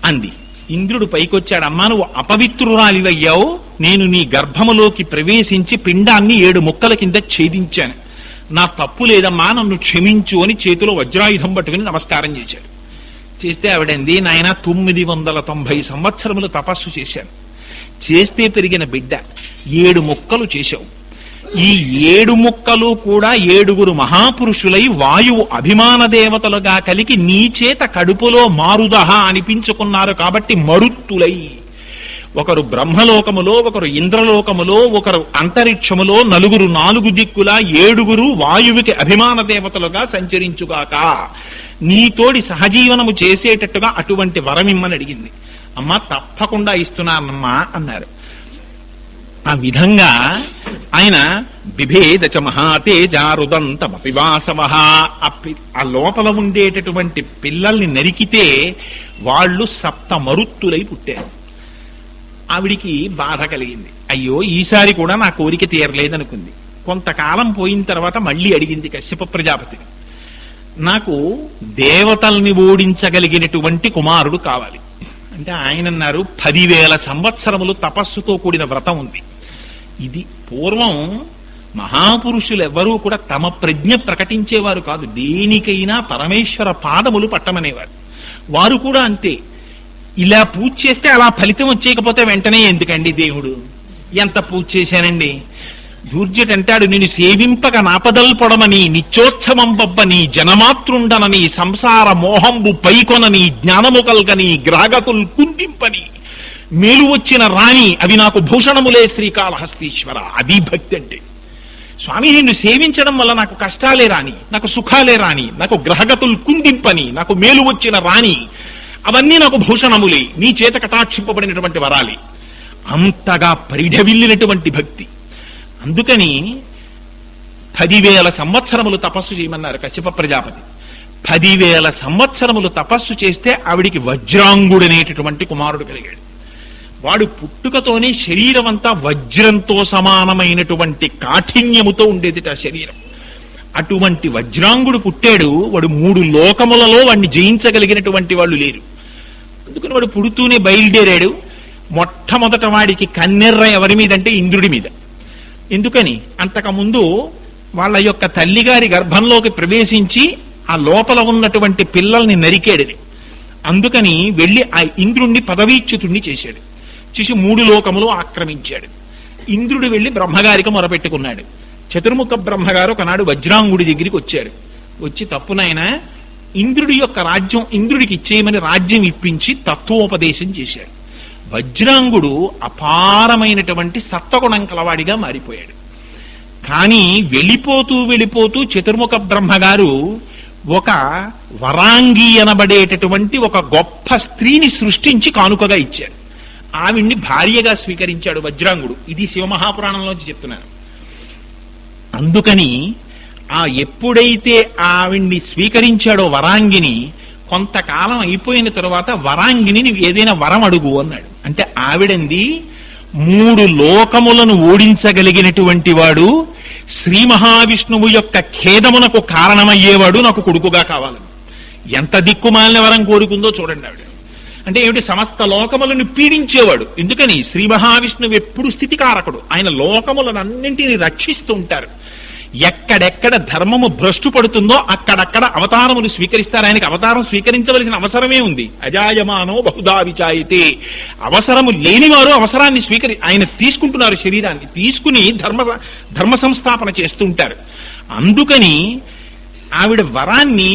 Speaker 1: అంది. ఇంద్రుడు పైకొచ్చాడు. అమ్మా, నువ్వు అపవిత్రురాలివయ్యావు. నేను నీ గర్భములోకి ప్రవేశించి పిండాన్ని 7 ముక్కల కింద ఛేదించాను. నా తప్పు లేదమ్మా, నన్ను క్షమించు అని చేతిలో వజ్రాయుధం పట్టుకుని నమస్కారం చేశాడు. చేస్తే ఆవిడంది, నాయన 990 సంవత్సరములు తపస్సు చేశాను. చేస్తే పెరిగిన బిడ్డ 7 ముక్కలు చేశావు. ఈ 7 ముక్కలు కూడా 7 మహాపురుషులై వాయువు అభిమాన దేవతలుగా కలిగి నీ చేత కడుపులో మారుదహ అనిపించుకున్నారు కాబట్టి మరుత్తులై, ఒకరు బ్రహ్మలోకములో, ఒకరు ఇంద్రలోకములో, ఒకరు అంతరిక్షములో, 4 దిక్కులా 7 వాయువుకి అభిమాన దేవతలుగా సంచరించుగాక. నీతోడి సహజీవనము చేసేటట్టుగా అటువంటి వరమిమ్మని అడిగింది. అమ్మ, తప్పకుండా ఇస్తున్నానమ్మా అన్నారు. ఆ విధంగా ఆయన బిభేద చ మహాతేజారుదంతమపివాసవ, ఆ లోపల ఉండేటటువంటి పిల్లల్ని నరికితే వాళ్ళు 7 మరుత్తులై పుట్టారు. ఆవిడికి బాధ కలిగింది. అయ్యో, ఈసారి కూడా నా కోరిక తీరలేదనుకుంది. కొంతకాలం పోయిన తర్వాత మళ్ళీ అడిగింది కశ్యప ప్రజాపతి, నాకు దేవతల్ని ఓడించగలిగినటువంటి కుమారుడు కావాలి అంటే ఆయన అన్నారు, 10,000 సంవత్సరములు తపస్సుతో కూడిన వ్రతం ఉంది. ఇది పూర్వం మహాపురుషులు ఎవ్వరూ కూడా తమ ప్రజ్ఞ ప్రకటించేవారు కాదు. దేనికైనా పరమేశ్వర పాదములు పట్టమనేవారు. వారు కూడా అంతే. ఇలా పూజ చేస్తే అలా ఫలితం వచ్చేయకపోతే వెంటనే ఎందుకండి దేవుడు, ఎంత పూజ చేశానండి. దుర్జట్ అంటాడు, నేను సేవింపక నాపదల్ పొడమని, నిత్యోత్సవం బబ్బని, జనమాతృండనని, సంసార మోహంబు పైకొనని, జ్ఞానము కల్గని, గ్రాహకుల్ కుందింపని, మేలు వచ్చిన రాణి అవి నాకు భూషణములే శ్రీకాళహస్తీశ్వర. అది భక్తి అంటే. స్వామి, నిన్ను సేవించడం వల్ల నాకు కష్టాలే రాని, నాకు సుఖాలే రాని, నాకు గ్రహగతులు కుందింపని, నాకు మేలు వచ్చిన రాణి, అవన్నీ నాకు భూషణములే, నీ చేత కటాక్షింపబడినటువంటి వరాలి. అంతగా పరిఢవిల్లినటువంటి భక్తి. అందుకని 10,000 సంవత్సరములు తపస్సు చేయమన్నారు కశ్యప ప్రజాపతి. 10,000 సంవత్సరములు తపస్సు చేస్తే ఆవిడికి వజ్రాంగుడనేటటువంటి కుమారుడు కలిగాడు. వాడు పుట్టుకతోనే శరీరం అంతా వజ్రంతో సమానమైనటువంటి కాఠిన్యముతో ఉండేది ఆ శరీరం. అటువంటి వజ్రాంగుడు పుట్టాడు. వాడు 3 లోకములలో వాడిని జయించగలిగినటువంటి వాళ్ళు లేరు. అందుకని వాడు పుడుతూనే బయలుదేరాడు. మొట్టమొదట వాడికి కన్నెర్ర ఎవరి మీదంటే ఇంద్రుడి మీద. ఎందుకని, అంతకుముందు వాళ్ళ యొక్క తల్లిగారి గర్భంలోకి ప్రవేశించి ఆ లోపల ఉన్నటువంటి పిల్లల్ని నరికేడని. అందుకని వెళ్ళి ఆ ఇంద్రుణ్ణి పదవీచ్యుతుణ్ణి చేశాడు. చేసి 3 లోకములు ఆక్రమించాడు. ఇంద్రుడు వెళ్ళి బ్రహ్మగారికి మొరపెట్టుకున్నాడు. చతుర్ముఖ బ్రహ్మగారు ఒకనాడు వజ్రాంగుడి దగ్గరికి వచ్చారు. వచ్చి, తప్పునైనా ఇంద్రుడి యొక్క రాజ్యం ఇంద్రుడికి ఇచ్చేయమని రాజ్యం ఇప్పించి తత్వోపదేశం చేశాడు. వజ్రాంగుడు అపారమైనటువంటి సత్వగుణం కలవాడిగా మారిపోయాడు. కానీ వెళ్ళిపోతూ చతుర్ముఖ బ్రహ్మగారు ఒక వరాంగి అనబడేటటువంటి ఒక గొప్ప స్త్రీని సృష్టించి కానుకగా ఇచ్చాడు. ఆవిడ్ని భార్యగా స్వీకరించాడు వజ్రాంగుడు. ఇది శివమహాపురాణంలోంచి చెప్తున్నాను. అందుకని ఎప్పుడైతే ఆవిడ్ని స్వీకరించాడో వరాంగిని, కొంతకాలం అయిపోయిన తరువాత వరాంగిని నువ్వు ఏదైనా వరం అడుగు అన్నాడు. అంటే ఆవిడంది, 3 లోకములను ఓడించగలిగినటువంటి వాడు, శ్రీ మహావిష్ణువు యొక్క ఖేదమునకు కారణమయ్యేవాడు నాకు కొడుకుగా కావాలని. ఎంత దిక్కుమాలిన వరం కోరుకుందో చూడండి ఆవిడ. అంటే ఏమిటి? సమస్త లోకములను పీడించేవాడు. ఎందుకని? శ్రీ మహావిష్ణువు ఎప్పుడు స్థితికారకుడు. ఆయన లోకములను అన్నింటినీ రక్షిస్తూ ఉంటారు. ఎక్కడెక్కడ ధర్మము భ్రష్టు పడుతుందో అక్కడక్కడ అవతారములు స్వీకరిస్తారు. ఆయనకి అవతారం స్వీకరించవలసిన అవసరమే ఉంది. అజాయమానో బహుదా విచాయితే. అవసరము లేనివారు అవసరాన్ని ఆయన తీసుకుంటున్నారు. శరీరాన్ని తీసుకుని ధర్మ సంస్థాపన చేస్తూ ఉంటారు. అందుకని ఆవిడ వరాన్ని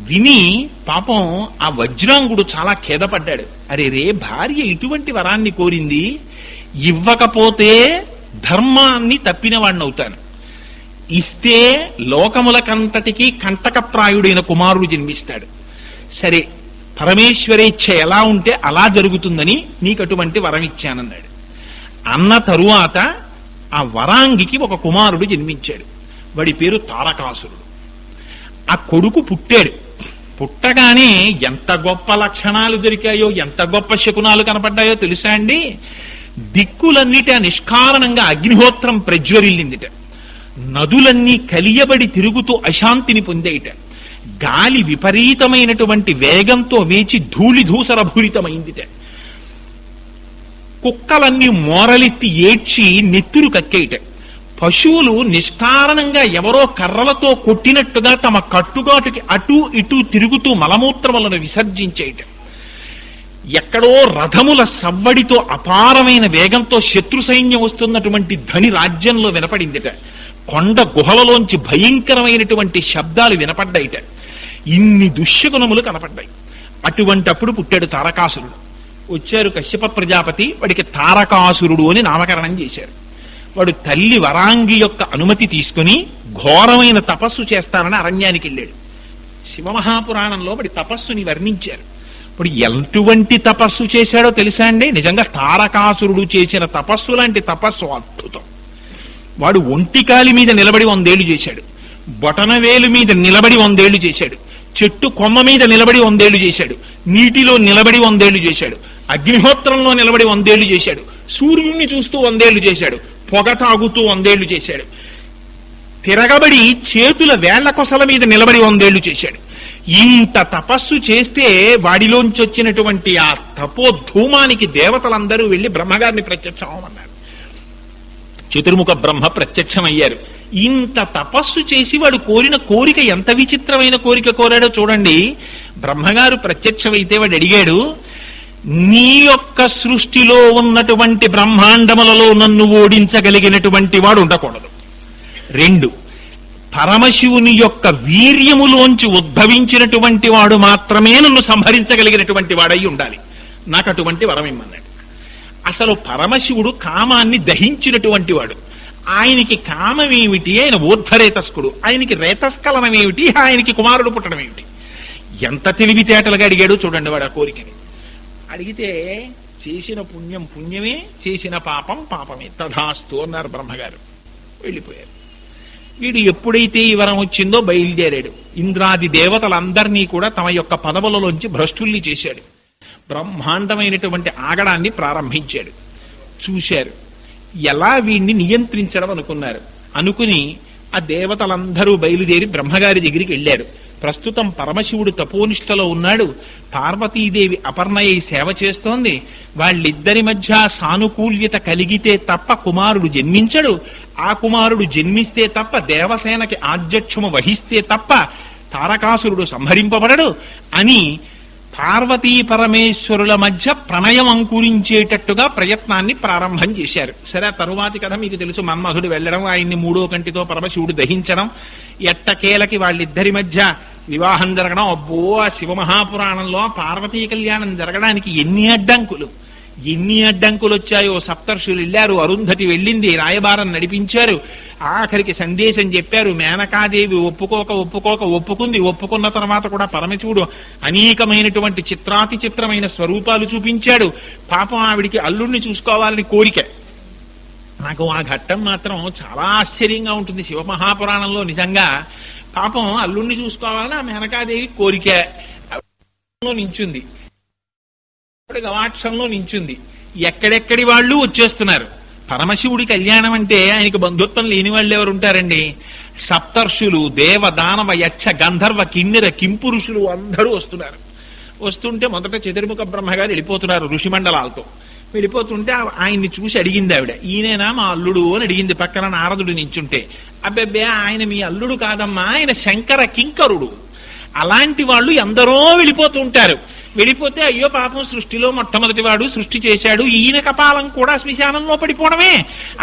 Speaker 1: విని పాపం ఆ వజ్రాంగుడు చాలా ఖేదపడ్డాడు. అరే రే, భార్య ఇటువంటి వరాన్ని కోరింది, ఇవ్వకపోతే ధర్మాన్ని తప్పిన వాడిని అవుతాను, ఇస్తే లోకములకంతటికీ కంటకప్రాయుడైన కుమారుడు జన్మిస్తాడు. సరే, పరమేశ్వరేచ్ఛ ఎలా ఉంటే అలా జరుగుతుందని నీకు అటువంటి వరం ఇచ్చానన్నాడు. అన్న తరువాత ఆ వరాంగికి ఒక కుమారుడు జన్మించాడు. వాడి పేరు తారకాసురుడు. ఆ కొడుకు పుట్టాడు. పుట్టగానే ఎంత గొప్ప లక్షణాలు దొరికాయో, ఎంత గొప్ప శకునాలు కనపడ్డాయో తెలుసా అండి? దిక్కులన్నిట నిష్కారణంగా అగ్నిహోత్రం ప్రజ్వరిల్లిందిట. నదులన్నీ కలియబడి తిరుగుతూ అశాంతిని పొందేట. గాలి విపరీతమైనటువంటి వేగంతో వేచి ధూళిధూసరభూరితమైందిట. కుక్కలన్నీ మోరలెత్తి ఏడ్చి నెత్తురు కక్కేయట. పశువులు నిష్కారణంగా ఎవరో కర్రలతో కొట్టినట్టుగా తమ కట్టుగాటుకి అటూ ఇటూ తిరుగుతూ మలమూత్రములను విసర్జించేయట. ఎక్కడో రథముల సవ్వడితో అపారమైన వేగంతో శత్రు సైన్యం వస్తున్నటువంటి ధని రాజ్యంలో వినపడిందిట. కొండ గుహలలోంచి భయంకరమైనటువంటి శబ్దాలు వినపడ్డాయిట. ఇన్ని దుశ్శకునములు కనపడ్డాయి. అటువంటప్పుడు పుట్టాడు తారకాసురుడు. వచ్చారు కశ్యప ప్రజాపతి, వాడికి తారకాసురుడు అని నామకరణం చేశారు. వాడు తల్లి వరాంగి యొక్క అనుమతి తీసుకుని ఘోరమైన తపస్సు చేస్తానని అరణ్యానికి వెళ్ళాడు. శివమహాపురాణంలో వాడి తపస్సుని వర్ణించారు. ఇప్పుడు ఎటువంటి తపస్సు చేశాడో తెలుసా అండి? నిజంగా తారకాసురుడు చేసిన తపస్సు లాంటి తపస్సు అద్భుతం. వాడు ఒంటికాలి మీద నిలబడి 100 ఏళ్లు చేశాడు. బొటనవేలు మీద నిలబడి 100 ఏళ్లు చేశాడు. చెట్టు కొమ్మ మీద నిలబడి 100 ఏళ్లు చేశాడు. నీటిలో నిలబడి 100 ఏళ్లు చేశాడు. అగ్నిహోత్రంలో నిలబడి 100 ఏళ్లు చేశాడు. సూర్యుణ్ణి చూస్తూ 100 ఏళ్లు చేశాడు. పొగ తాగుతూ 100 ఏళ్లు చేశాడు. తిరగబడి చేతుల వేళ్ల కొసల మీద నిలబడి 100 ఏళ్లు చేశాడు. ఇంత తపస్సు చేస్తే వాడిలోంచి వచ్చినటువంటి ఆ తపోధూమానికి దేవతలందరూ వెళ్లి బ్రహ్మగారిని ప్రత్యక్షమన్నారు. చతుర్ముఖ బ్రహ్మ ప్రత్యక్షమయ్యారు. ఇంత తపస్సు చేసి వాడు కోరిన కోరిక ఎంత విచిత్రమైన కోరిక కోరాడో చూడండి. బ్రహ్మగారు ప్రత్యక్షమైతే వాడు అడిగాడు, నీ యొక్క సృష్టిలో ఉన్నటువంటి బ్రహ్మాండములలో నన్ను ఓడించగలిగినటువంటి వాడు ఉండకూడదు. 2, పరమశివుని యొక్క వీర్యములోంచి ఉద్భవించినటువంటి వాడు మాత్రమే నన్ను సంహరించగలిగినటువంటి వాడై ఉండాలి. నాకు అటువంటి వరం ఇమ్మన్నాడు. అసలు పరమశివుడు కామాన్ని దహించినటువంటి వాడు. ఆయనకి కామమేమిటి? ఆయన ఊర్ధ్వరేతస్కుడు. ఆయనకి రేతస్కలనం ఏమిటి? ఆయనకి కుమారుడు పుట్టడం ఏమిటి? ఎంత తెలివితేటలుగా అడిగాడు చూడండి వాడు ఆ కోరికని. అడిగితే చేసిన పుణ్యం పుణ్యమే, చేసిన పాపం పాపమే, తథాస్తు అన్నారు బ్రహ్మగారు. వెళ్ళిపోయారు. వీడు ఎప్పుడైతే ఈ వరం వచ్చిందో బయలుదేరాడు. ఇంద్రాది దేవతలందరినీ కూడా తమ యొక్క పదవులలోంచి భ్రష్టుల్ని చేశాడు. బ్రహ్మాండమైనటువంటి ఆగడాన్ని ప్రారంభించాడు. చూశారు, ఎలా వీడిని నియంత్రించడం అనుకున్నారు. అనుకుని ఆ దేవతలందరూ బయలుదేరి బ్రహ్మగారి దగ్గరికి వెళ్ళారు. ప్రస్తుతం పరమశివుడు తపోనిష్టలో ఉన్నాడు. పార్వతీదేవి అపర్ణయ్య సేవ చేస్తోంది. వాళ్ళిద్దరి మధ్య సానుకూల్యత కలిగితే తప్ప కుమారుడు జన్మించడు. ఆ కుమారుడు జన్మిస్తే తప్ప దేవసేనకి ఆధ్యక్షము వహిస్తే తప్ప తారకాసురుడు సంహరింపబడడు అని పార్వతీ పరమేశ్వరుల మధ్య ప్రణయం అంకురించేటట్టుగా ప్రయత్నాన్ని ప్రారంభం చేశారు. సరే, ఆ తరువాతి కథ మీకు తెలుసు. మన్మధుడు వెళ్ళడం, ఆయన్ని 3వ కంటితో పరమశివుడు దహించడం, ఎట్టకేలకి వాళ్ళిద్దరి మధ్య వివాహం జరగడం. అబ్బో, ఆ శివమహాపురాణంలో పార్వతీ కళ్యాణం జరగడానికి ఎన్ని అడ్డంకులు, ఎన్ని అడ్డంకులు వచ్చాయో. సప్తర్షులు వెళ్ళారు, అరుంధతి వెళ్ళింది, రాయబారం నడిపించారు, ఆఖరికి సందేశం చెప్పారు. మేనకాదేవి ఒప్పుకుంది. ఒప్పుకున్న తర్వాత కూడా పరమశివుడు అనేకమైనటువంటి చిత్రాతి చిత్రమైన స్వరూపాలు చూపించాడు. పాపం ఆవిడికి అల్లుడిని చూసుకోవాలని కోరిక. నాకు ఆ ఘట్టం మాత్రం చాలా ఆశ్చర్యంగా ఉంటుంది శివమహాపురాణంలో. నిజంగా పాపం అల్లుడిని చూసుకోవాలని ఆ మేనకాదేవి కోరిక. నించుంది, గవాక్షంలో నించుంది. ఎక్కడెక్కడి వాళ్ళు వచ్చేస్తున్నారు. పరమశివుడి కళ్యాణం అంటే ఆయనకి బంధుత్వం లేని వాళ్ళు ఎవరు ఉంటారండి? సప్తర్షులు, దేవ, దానవ, యక్ష, గంధర్వ, కిన్నెర, కింపురుషులు అందరూ వస్తున్నారు. వస్తుంటే మొదట చతుర్ముఖ బ్రహ్మగారు వెళ్ళిపోతున్నారు ఋషిమండలాలతో. వెళ్ళిపోతుంటే ఆయన్ని చూసి అడిగింది ఆవిడ, ఈయనేనా మా అల్లుడు అని అడిగింది. పక్కన నారదుడు నించుంటే, అబ్బెబ్బే ఆయన మీ అల్లుడు కాదమ్మా, ఆయన శంకర కింకరుడు. అలాంటి వాళ్ళు ఎందరో వెళ్ళిపోతూ ఉంటారు. వెళ్ళిపోతే అయ్యో పాపం సృష్టిలో మొట్టమొదటివాడు, సృష్టి చేశాడు, ఈయన కపాలం కూడా శ్మశానంలో పడిపోవడమే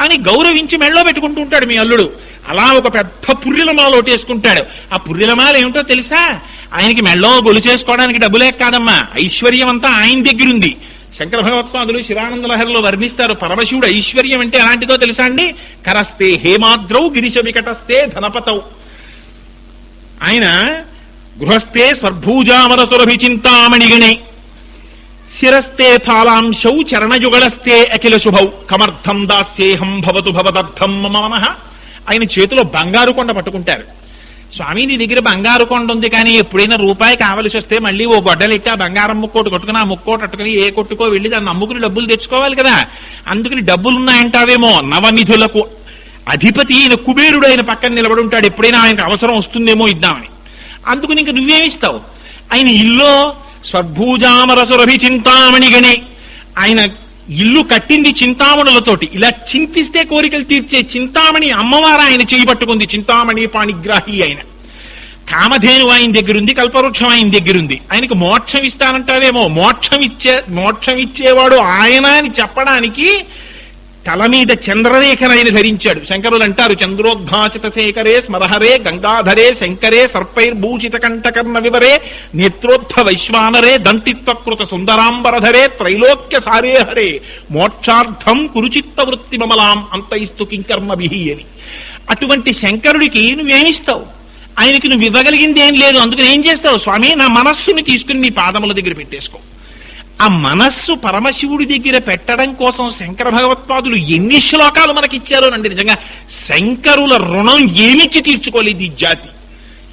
Speaker 1: అని గౌరవించి మెళ్ళో పెట్టుకుంటూ ఉంటాడు మీ అల్లుడు. అలా ఒక పెద్ద పుర్రెలమాల ఒకటేసుకుంటాడు. ఆ పుర్రెలమాల ఏమిటో తెలుసా? ఆయనకి మెళ్ళో గొలు చేసుకోవడానికి డబ్బులే కాదమ్మా, ఐశ్వర్యం అంతా ఆయన దగ్గరుంది. శంకర భగవత్పాదులు శివానంద లహరిలో వర్ణిస్తారు పరమశివుడు ఐశ్వర్యం అంటే ఎలాంటిదో తెలుసా అండి? కరస్తే హేమాద్రౌ గిరిశ వికటస్తే ధనపతౌ. ఆయన గృహస్థే స్వర్భూజామరసురభి చింతామణిగణే శిరస్తే ఫాలాంశౌ చరణయుగళస్తే అఖిల శుభౌ కమర్థం దాస్యేహం భవతు భవదర్థం మమ మనః. ఆయన చేతిలో బంగారు కొండ పట్టుకుంటారు. స్వామి నీ దగ్గర బంగారు కొండ ఉంది, కానీ ఎప్పుడైనా రూపాయి కావలసి వస్తే మళ్ళీ ఓ గొడ్డలిట్టి ఆ బంగారం ముక్కోటి కొట్టుకుని ఆ ముక్కోటి అట్టుకుని ఏ కొట్టుకో వెళ్ళి దాన్ని అమ్ముకుని డబ్బులు తెచ్చుకోవాలి కదా. అందుకని డబ్బులున్నాయంటావేమో. నవనిధులకు అధిపతి అయిన కుబేరుడు ఆయన పక్కన నిలబడి ఉంటాడు. ఎప్పుడైనా ఆయనకు అవసరం వస్తుందేమో ఇద్దామని. అందుకని ఇంక నువ్వేమిస్తావు? ఆయన ఇల్లు స్వర్భూజామరసురభి చింతామణిగణే. ఆయన ఇల్లు కట్టింది చింతామణులతోటి. ఇలా చింతిస్తే కోరికలు తీర్చే చింతామణి అమ్మవారు ఆయన చేయి పట్టుకుంది. చింతామణి పాణిగ్రాహి ఆయన. కామధేను ఆయన దగ్గరుంది, కల్పవృక్షం ఆయన దగ్గరుంది. ఆయనకు మోక్షం ఇస్తానంటావేమో. మోక్షం ఇచ్చేవాడు ఆయన అని చెప్పడానికి తల మీద చంద్రరేఖను ఆయన ధరించాడు. శంకరులు అంటారు, చంద్రోద్భాసిత శేఖరే స్మరహరే గంగాధరే శంకరే సర్పైర్భూషిత కంఠకర్ణ వివరే నేత్రోత్థ వైశ్వానరే దంతిత్వకృత సుందరాంబరధరే త్రైలోక్య సారే హరే మోక్షార్థం కురుచిత్త వృత్తి మమలాం అంతయిస్తు కింకర్మభిహి అని. అటువంటి శంకరుడికి నువ్వేమిస్తావు? ఆయనకి నువ్వు ఇవ్వగలిగింది ఏం లేదు. అందుకని ఏం చేస్తావు? స్వామి నా మనస్సుని తీసుకుని నీ పాదముల దగ్గర పెట్టేసుకో. ఆ మనస్సు పరమశివుడి దగ్గర పెట్టడం కోసం శంకర భగవత్పాదులు ఎన్ని శ్లోకాలు మనకిచ్చారోనండి. నిజంగా శంకరుల రుణం ఏమిచ్చి తీర్చుకోలేదు ఈ జాతి.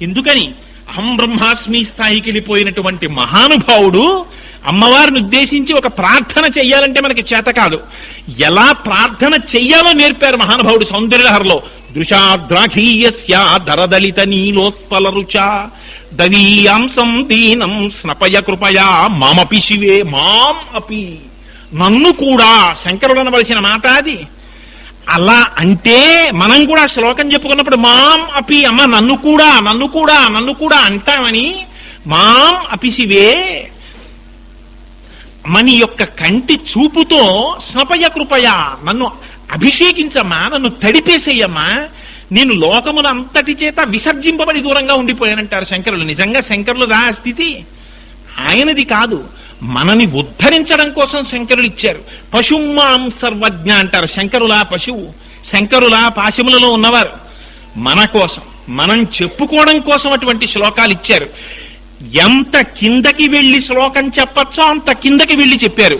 Speaker 1: ఎందుకని? అహం బ్రహ్మాస్మి స్థాయికి వెళ్ళిపోయినటువంటి మహానుభావుడు అమ్మవారిని ఉద్దేశించి ఒక ప్రార్థన చెయ్యాలంటే మనకి చేత కాదు. ఎలా ప్రార్థన చెయ్యాలో నేర్పారు మహానుభావుడు సౌందర్యలహరిలో. దృశాద్రాఘీయస్య దరదలిత నీలోత్పల రుచ దవీయాంసం దీనం స్నపయ కృపయా మామపి శివే మాం అపి. నన్ను కూడా శంకరుడు అనవలసిన మాట అది. అలా అంటే మనం కూడా శ్లోకం చెప్పుకున్నప్పుడు మాం అపి, అమ్మ నన్ను కూడా నన్ను కూడా నన్ను కూడా అంటామని. మాం అపి శివే, మని యొక్క కంటి చూపుతో స్నపయ కృపయా నన్ను అభిషేకించమ్మా, నన్ను తడిపేసేయమ్మా. నేను లోకముల అంతటి చేత విసర్జింపబడి దూరంగా ఉండిపోయానంటారు శంకరులు. నిజంగా శంకరులు రా స్థితి ఆయనది కాదు, మనని ఉద్ధరించడం కోసం శంకరులు ఇచ్చారు. పశుమాం సర్వజ్ఞ అంటారు. శంకరులా పశువు, శంకరులా పాశములలో ఉన్నవారు. మన కోసం, మనం చెప్పుకోవడం కోసం అటువంటి శ్లోకాలు ఇచ్చారు. ఎంత కిందకి వెళ్లి శ్లోకం చెప్పచ్చో అంత కిందకి వెళ్లి చెప్పారు.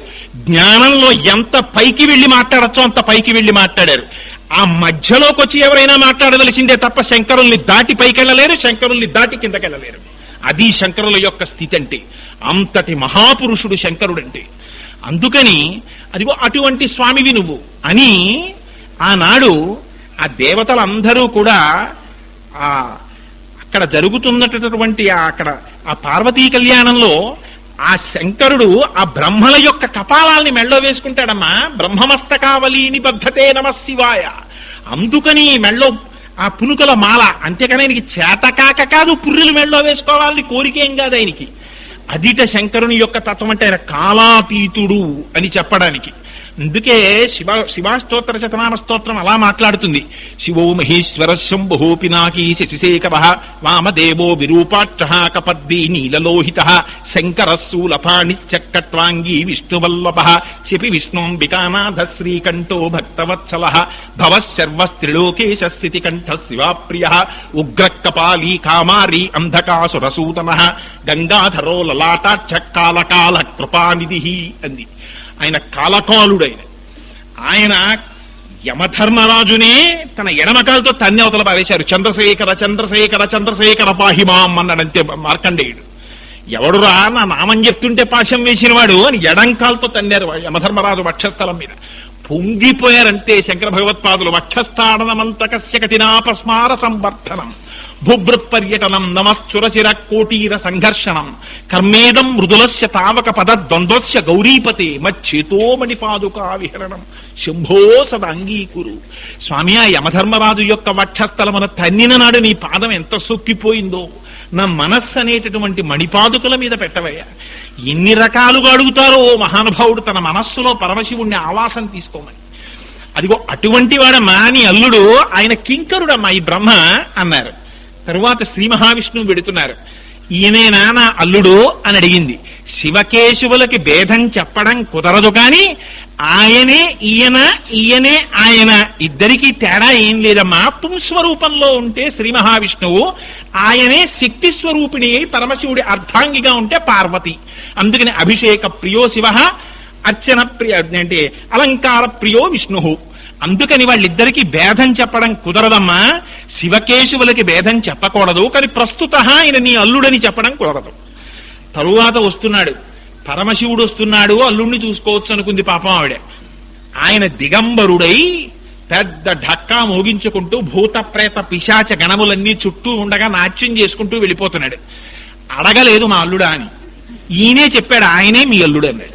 Speaker 1: జ్ఞానంలో ఎంత పైకి వెళ్లి మాట్లాడచ్చో అంత పైకి వెళ్లి మాట్లాడారు. ఆ మధ్యలోకి వచ్చి ఎవరైనా మాట్లాడవలసిందే తప్ప శంకరుల్ని దాటి పైకెళ్ళలేరు, శంకరుల్ని దాటి కిందకెళ్ళలేరు. అది శంకరుల యొక్క స్థితి అంటే. అంతటి మహాపురుషుడు శంకరుడంటే. అందుకని అదిగో అటువంటి స్వామివి నువ్వు అని ఆనాడు ఆ దేవతలందరూ కూడా అక్కడ జరుగుతున్నటువంటి అక్కడ ఆ పార్వతీ కళ్యాణంలో ఆ శంకరుడు ఆ బ్రహ్మల యొక్క కపాలాల్ని మెళ్ళో వేసుకుంటాడమ్మా. బ్రహ్మమస్తకావలీని బద్ధతే నమశివాయ. అందుకని మెళ్ళో ఆ పునుకల మాల. అంతేకాని ఆయనకి చేతకాక కాదు పుర్రెలు మెళ్ళో వేసుకోవాలని కోరికేం కాదు ఆయనకి. అదిట శంకరుని యొక్క తత్వం అంటే ఆయన కాలాతీతుడు అని చెప్పడానికి. అందుకే శివాష్టోత్తర శతనామ స్తోత్రం అలా మాట్లాడుతుంది. శివో మహేశ్వర శంభో పినాకీ శశిశేఖర వామదేవో విరూపాక్ష కపద్దీ నీలలోహిత శంకర శూలపాణిశ్చక్కట్వాంగీ విష్ణువల్లభ శపి విష్ణుంబికానాథ శ్రీకంఠో భక్తవత్సల భవశర్వస్త్రిలోకేశ స్థితికంఠ శివాప్రియ ఉగ్రకపాలీ కామారీ అంధకాసురసూతన గంగాధరో లలాటాక్ష కాలకాల కృపానిధి అంది. ఆయన కాలకాలుడైన ఆయన యమధర్మరాజునే తన ఎడమకాలతో తన్ని అవతల పారేశారు. చంద్రశేఖర చంద్రశేఖర చంద్రశేఖర పాహిమాం అన్నాడంతే మార్కండేయుడు. ఎవడురా నా నామం చెప్తుంటే పాశం వేసినవాడు అని ఎడంకాలతో తన్నారు యమధర్మరాజు వక్షస్థలం మీద. పొంగిపోయారంతే శంకర భగవత్పాదులు. వక్షస్థాడనమంతకస్య కఠినాపస్మార సంవర్ధనం భూభృత్పర్యటనం నమశ్చురచిర కోటీర సంఘర్షణం కర్మేదం మృదులస్య తావక పద ద్వంద్వస్య గౌరీపతే మచ్చేతోమణి పాదుకా విహరణం శంభో సదాంగీకురు. స్వామి, ఆ యమధర్మరాజు యొక్క వక్షస్థలమున తన్నిన నాడు నీ పాదం ఎంత సొక్కిపోయిందో నా మనస్సు అనేటటువంటి మణిపాదుకుల మీద పెట్టవయ్యా. ఎన్ని రకాలుగా అడుగుతారో ఓ మహానుభావుడు తన మనస్సులో పరమశివుణ్ణి ఆవాసం తీసుకోమని. అదిగో అటువంటి వాడమ్మా నీ అల్లుడు, ఆయన కింకరుడమ్మా ఈ బ్రహ్మ అన్నారు. తరువాత శ్రీ మహావిష్ణువు పెడుతున్నారు. ఈయనేనా నా అల్లుడు అని అడిగింది. శివకేశవులకి భేదం చెప్పడం కుదరదు, కానీ ఆయనే ఈయన ఈయనే ఆయన ఇద్దరికీ తేడా ఏం లేదమ్మా. పుంస్వరూపంలో ఉంటే శ్రీ మహావిష్ణువు, ఆయనే శక్తి స్వరూపిణి అయి పరమశివుడి అర్ధాంగిగా ఉంటే పార్వతి. అందుకని అభిషేక ప్రియో శివ, అర్చన ప్రియ అంటే అలంకార ప్రియో విష్ణు. అందుకని వాళ్ళిద్దరికీ భేదం చెప్పడం కుదరదమ్మా. శివకేశవులకి భేదం చెప్పకూడదు, కానీ ప్రస్తుత ఆయన నీ అల్లుడని చెప్పడం కుదరదు. తరువాత వస్తున్నాడు పరమశివుడు, వస్తున్నాడు, అల్లుడిని చూసుకోవచ్చు అనుకుంది పాపం ఆవిడ. ఆయన దిగంబరుడై పెద్ద ఢక్కా మోగించుకుంటూ భూత ప్రేత పిశాచ గణములన్నీ చుట్టూ ఉండగా నాట్యం చేసుకుంటూ వెళ్ళిపోతున్నాడు. అడగలేదు మా అల్లుడా అని, ఈయనే చెప్పాడు ఆయనే మీ అల్లుడు అన్నాడు.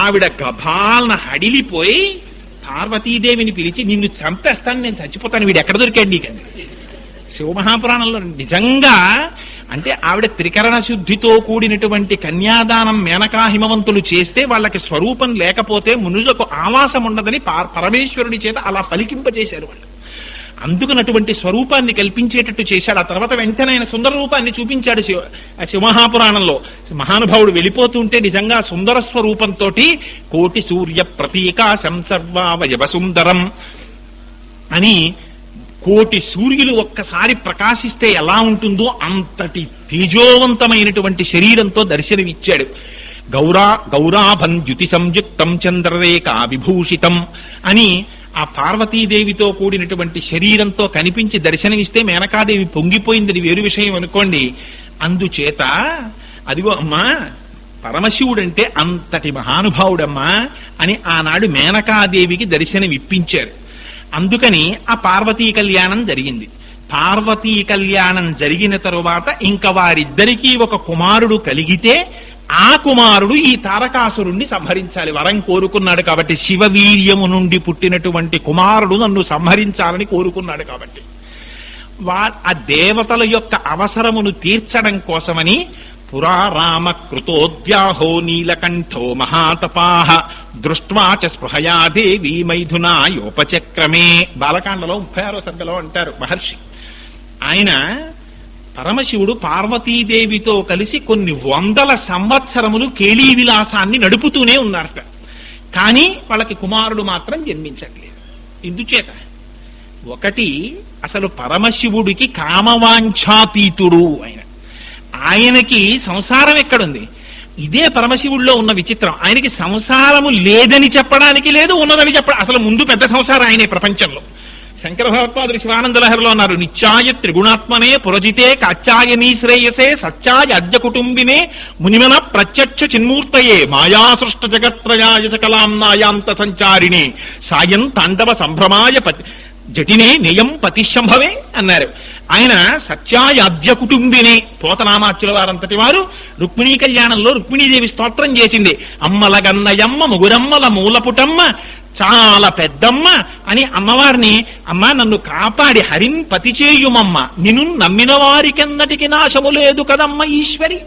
Speaker 1: ఆవిడ గభాలన హడిలిపోయి పార్వతీదేవిని పిలిచి, నిన్ను చంపేస్తాను, నేను చచ్చిపోతాను, వీడు ఎక్కడ దొరికాడు నీకండి. శివమహాపురాణంలో నిజంగా అంటే ఆవిడ త్రికరణ శుద్ధితో కూడినటువంటి కన్యాదానం మేనకా హిమవంతులు చేస్తే వాళ్ళకి స్వరూపం లేకపోతే మునులకు ఆవాసం ఉండదని పరమేశ్వరుడి చేత అలా పలికింపజేశారు వాళ్ళు. అందుకనటువంటి స్వరూపాన్ని కల్పించేటట్టు చేశాడు. ఆ తర్వాత వెంటనే ఆయన సుందర రూపాన్ని చూపించాడు శివమహాపురాణంలో. మహానుభావుడు వెళ్ళిపోతుంటే నిజంగా సుందర స్వరూపంతో కోటి సూర్య ప్రతీకాశం సర్వావయవ సుందరం అని, కోటి సూర్యులు ఒక్కసారి ప్రకాశిస్తే ఎలా ఉంటుందో అంతటి తేజోవంతమైనటువంటి శరీరంతో దర్శనమిచ్చాడు. గౌరాభం ద్యుతి సంయుక్తం చంద్రరేఖా విభూషితం అని ఆ పార్వతీదేవితో కూడినటువంటి శరీరంతో కనిపించి దర్శనమిస్తే మేనకాదేవి పొంగిపోయింది, వేరు విషయం అనుకోండి. అందుచేత అదిగో అమ్మా పరమశివుడంటే అంతటి మహానుభావుడమ్మా అని ఆనాడు మేనకాదేవికి దర్శనం ఇప్పించారు. అందుకని ఆ పార్వతీ కళ్యాణం జరిగింది. పార్వతీ కళ్యాణం జరిగిన తరువాత ఇంకా వారిద్దరికీ ఒక కుమారుడు కలిగితే ఆ కుమారుడు ఈ తారకాసురుణ్ణి సంహరించాలి. వరం కోరుకున్నాడు కాబట్టి, శివవీర్యము నుండి పుట్టినటువంటి కుమారుడు నన్ను సంహరించాలని కోరుకున్నాడు కాబట్టి, ఆ దేవతల యొక్క అవసరమును తీర్చడం కోసమని పురారామ కృతోద్యాహో నీలకంఠో మహాతపాహ దృష్ట్వా చ స్పృహయా దేవి మైథునాయోపచక్రమే. బాలకాండలో 36వ సర్గలో అంటారు మహర్షి. ఆయన పరమశివుడు పార్వతీదేవితో కలిసి కొన్ని వందల సంవత్సరములు కేళీ విలాసాన్ని నడుపుతూనే ఉన్నారట. కానీ వాళ్ళకి కుమారుడు మాత్రం జన్మించట్లేదు. ఇందుచేత ఒకటి, అసలు పరమశివుడికి కామవాంఛాతీతుడు ఆయనకి సంసారం ఎక్కడుంది? ఇదే పరమశివుడిలో ఉన్న విచిత్రం. ఆయనకి సంసారము లేదని చెప్పడానికి లేదు, ఉన్నదని చెప్పడం. అసలు ముందు పెద్ద సంసారం ఆయనే ప్రపంచంలో. శంకర భగవత్పాదులు శివానంద లహరిలో అన్నారు, నిత్యాయ త్రిగుణాత్మనే పురజితే కాచాయనీ శ్రేయసే సత్యాయ అద్య కుటుంబినే మునిమన ప్రత్యక్ష చిన్మూర్తయే మాయాసృష్ట జగత్రయాయ సకలాంనాయాంత సంచారిణే సాయం తాండవ సంభ్రమాయ జటినే నియం పతిశంభవే అన్నారు. ఆయన సత్యాయాద్య కుటుంబినే. పోతనామాచ్యుల వారంతటి వారు రుక్మిణీ కళ్యాణంలో రుక్మిణీదేవి స్తోత్రం చేసింది. అమ్మల గన్నయమ్మ ముగురమ్మల మూలపుటమ్మ చాలా పెద్దమ్మ అని అమ్మవారిని, అమ్మ నన్ను కాపాడి హరిం పతి చేయుమమ్మ, నిన్ను నమ్మిన వారికెన్నటికి నాశము లేదు కదమ్మ ఈశ్వరి.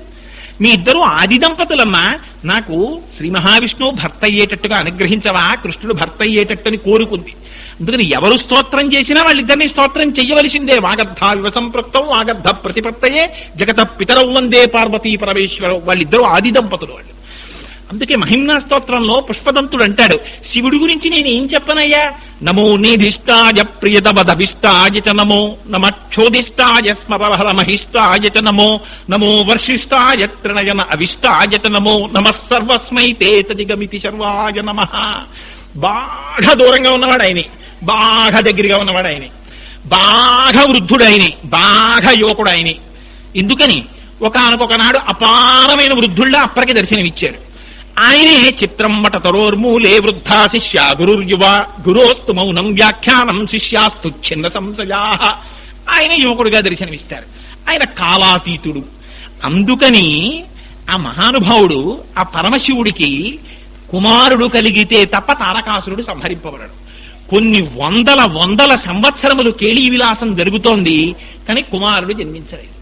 Speaker 1: మీ ఇద్దరు ఆది దంపతులమ్మా, నాకు శ్రీ మహావిష్ణువు భర్త అయ్యేటట్టుగా అనుగ్రహించవా, కృష్ణుడు భర్త అయ్యేటట్టుని కోరుకుంది. అందుకని ఎవరు స్తోత్రం చేసినా వాళ్ళిద్దరినీ స్తోత్రం చెయ్యవలసిందే. వాగర్ధ వివసంపృక్తం వాగర్ధ ప్రతిపత్తయే జగత పితరౌ వందే పార్వతీ పరమేశ్వరం. వాళ్ళిద్దరూ ఆది దంపతులు వాళ్ళు. అందుకే మహిమ్నా స్తోత్రంలో పుష్పదంతుడు అంటాడు, శివుడి గురించి నేను ఏం చెప్పనయ్యా, నమో నిధిష్టాయ ప్రియతమదభిష్టాయ చ నమో నమక్షోదిష్టాయ స్మరహరమహిష్టాయ చ నమో నమో వర్షిష్టాయ త్రినయన అవిష్టాయ చ నమో నమః సర్వస్మై తే తదిగమితి శర్వాయ నమః. బాగా దూరంగా ఉన్నవాడు ఆయనే, బాగా దగ్గరగా ఉన్నవాడు ఆయనే, బాగా వృద్ధుడు ఆయనే, బాగా యువకుడు ఆయనే. ఎందుకని ఒకనకొకనాడు అపారమైన వృద్ధుళ్ళ అప్పటికి దర్శనమిచ్చారు. ఆయనే చిత్రం వట తరోర్మూలే వృద్ధా శిష్య గురుర్యువ గురోస్తు మౌనం వ్యాఖ్యానం శిష్యాస్తు ఛిన్న సంశయా. ఆయన యువకుడుగా దర్శనమిస్తారు. ఆయన కాలాతీతుడు. అందుకని ఆ మహానుభావుడు ఆ పరమశివుడికి కుమారుడు కలిగితే తప్ప తారకాసురుడు సంహరింపబడడు. కొన్ని వందల సంవత్సరములు కేళీ విలాసం జరుగుతోంది, కానీ కుమారుడు జన్మించలేదు.